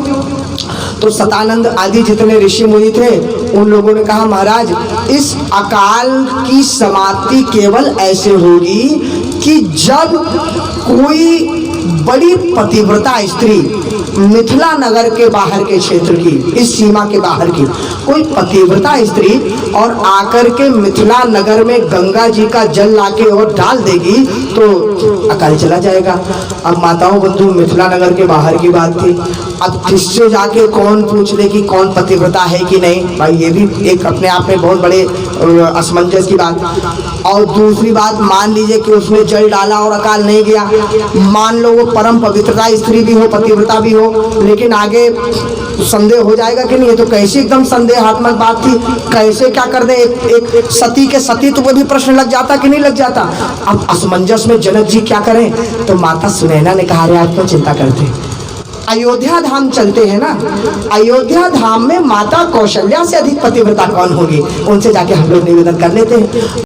तो सतानंद आदि जितने ऋषि मुनि थे उन लोगों ने कहा, महाराज इस अकाल की समाप्ति केवल ऐसे होगी कि जब कोई बड़ी पतिव्रता स्त्री मिथिला नगर के बाहर के क्षेत्र की, इस सीमा के बाहर की कोई पतिव्रता स्त्री और आकर के मिथिला नगर में गंगा जी का जल लाके और डाल देगी तो अकाल चला जाएगा। अब माताओं बंधु मिथिला नगर के बाहर की बात थी, अब किससे जाके कौन पूछ ले कि कौन पतिव्रता है कि नहीं? भाई ये भी एक अपने आप में बहुत बड़े असमंजस की बात। और दूसरी बात, मान लीजिए कि उसने जल डाला और अकाल नहीं गया, मान लो वो परम पवित्रता स्त्री भी हो, पतिव्रता भी हो, लेकिन आगे संदेह हो जाएगा कि नहीं? ये तो कैसी एकदम संदेहात्मक बात थी, कैसे क्या कर दे, एक सती के सतीत्व को भी प्रश्न लग जाता कि नहीं लग जाता। अब असमंजस में जनक जी क्या करें? तो माता सुनैना ने कहा, अरे आप क्यों चिंता करते, अयोध्या धाम चलते हैं ना, अयोध्या धाम में माता कौशल्या से अधिक पतिव्रता कौन होगी, उनसे जाके हम लोग निवेदन कर लेते हैं।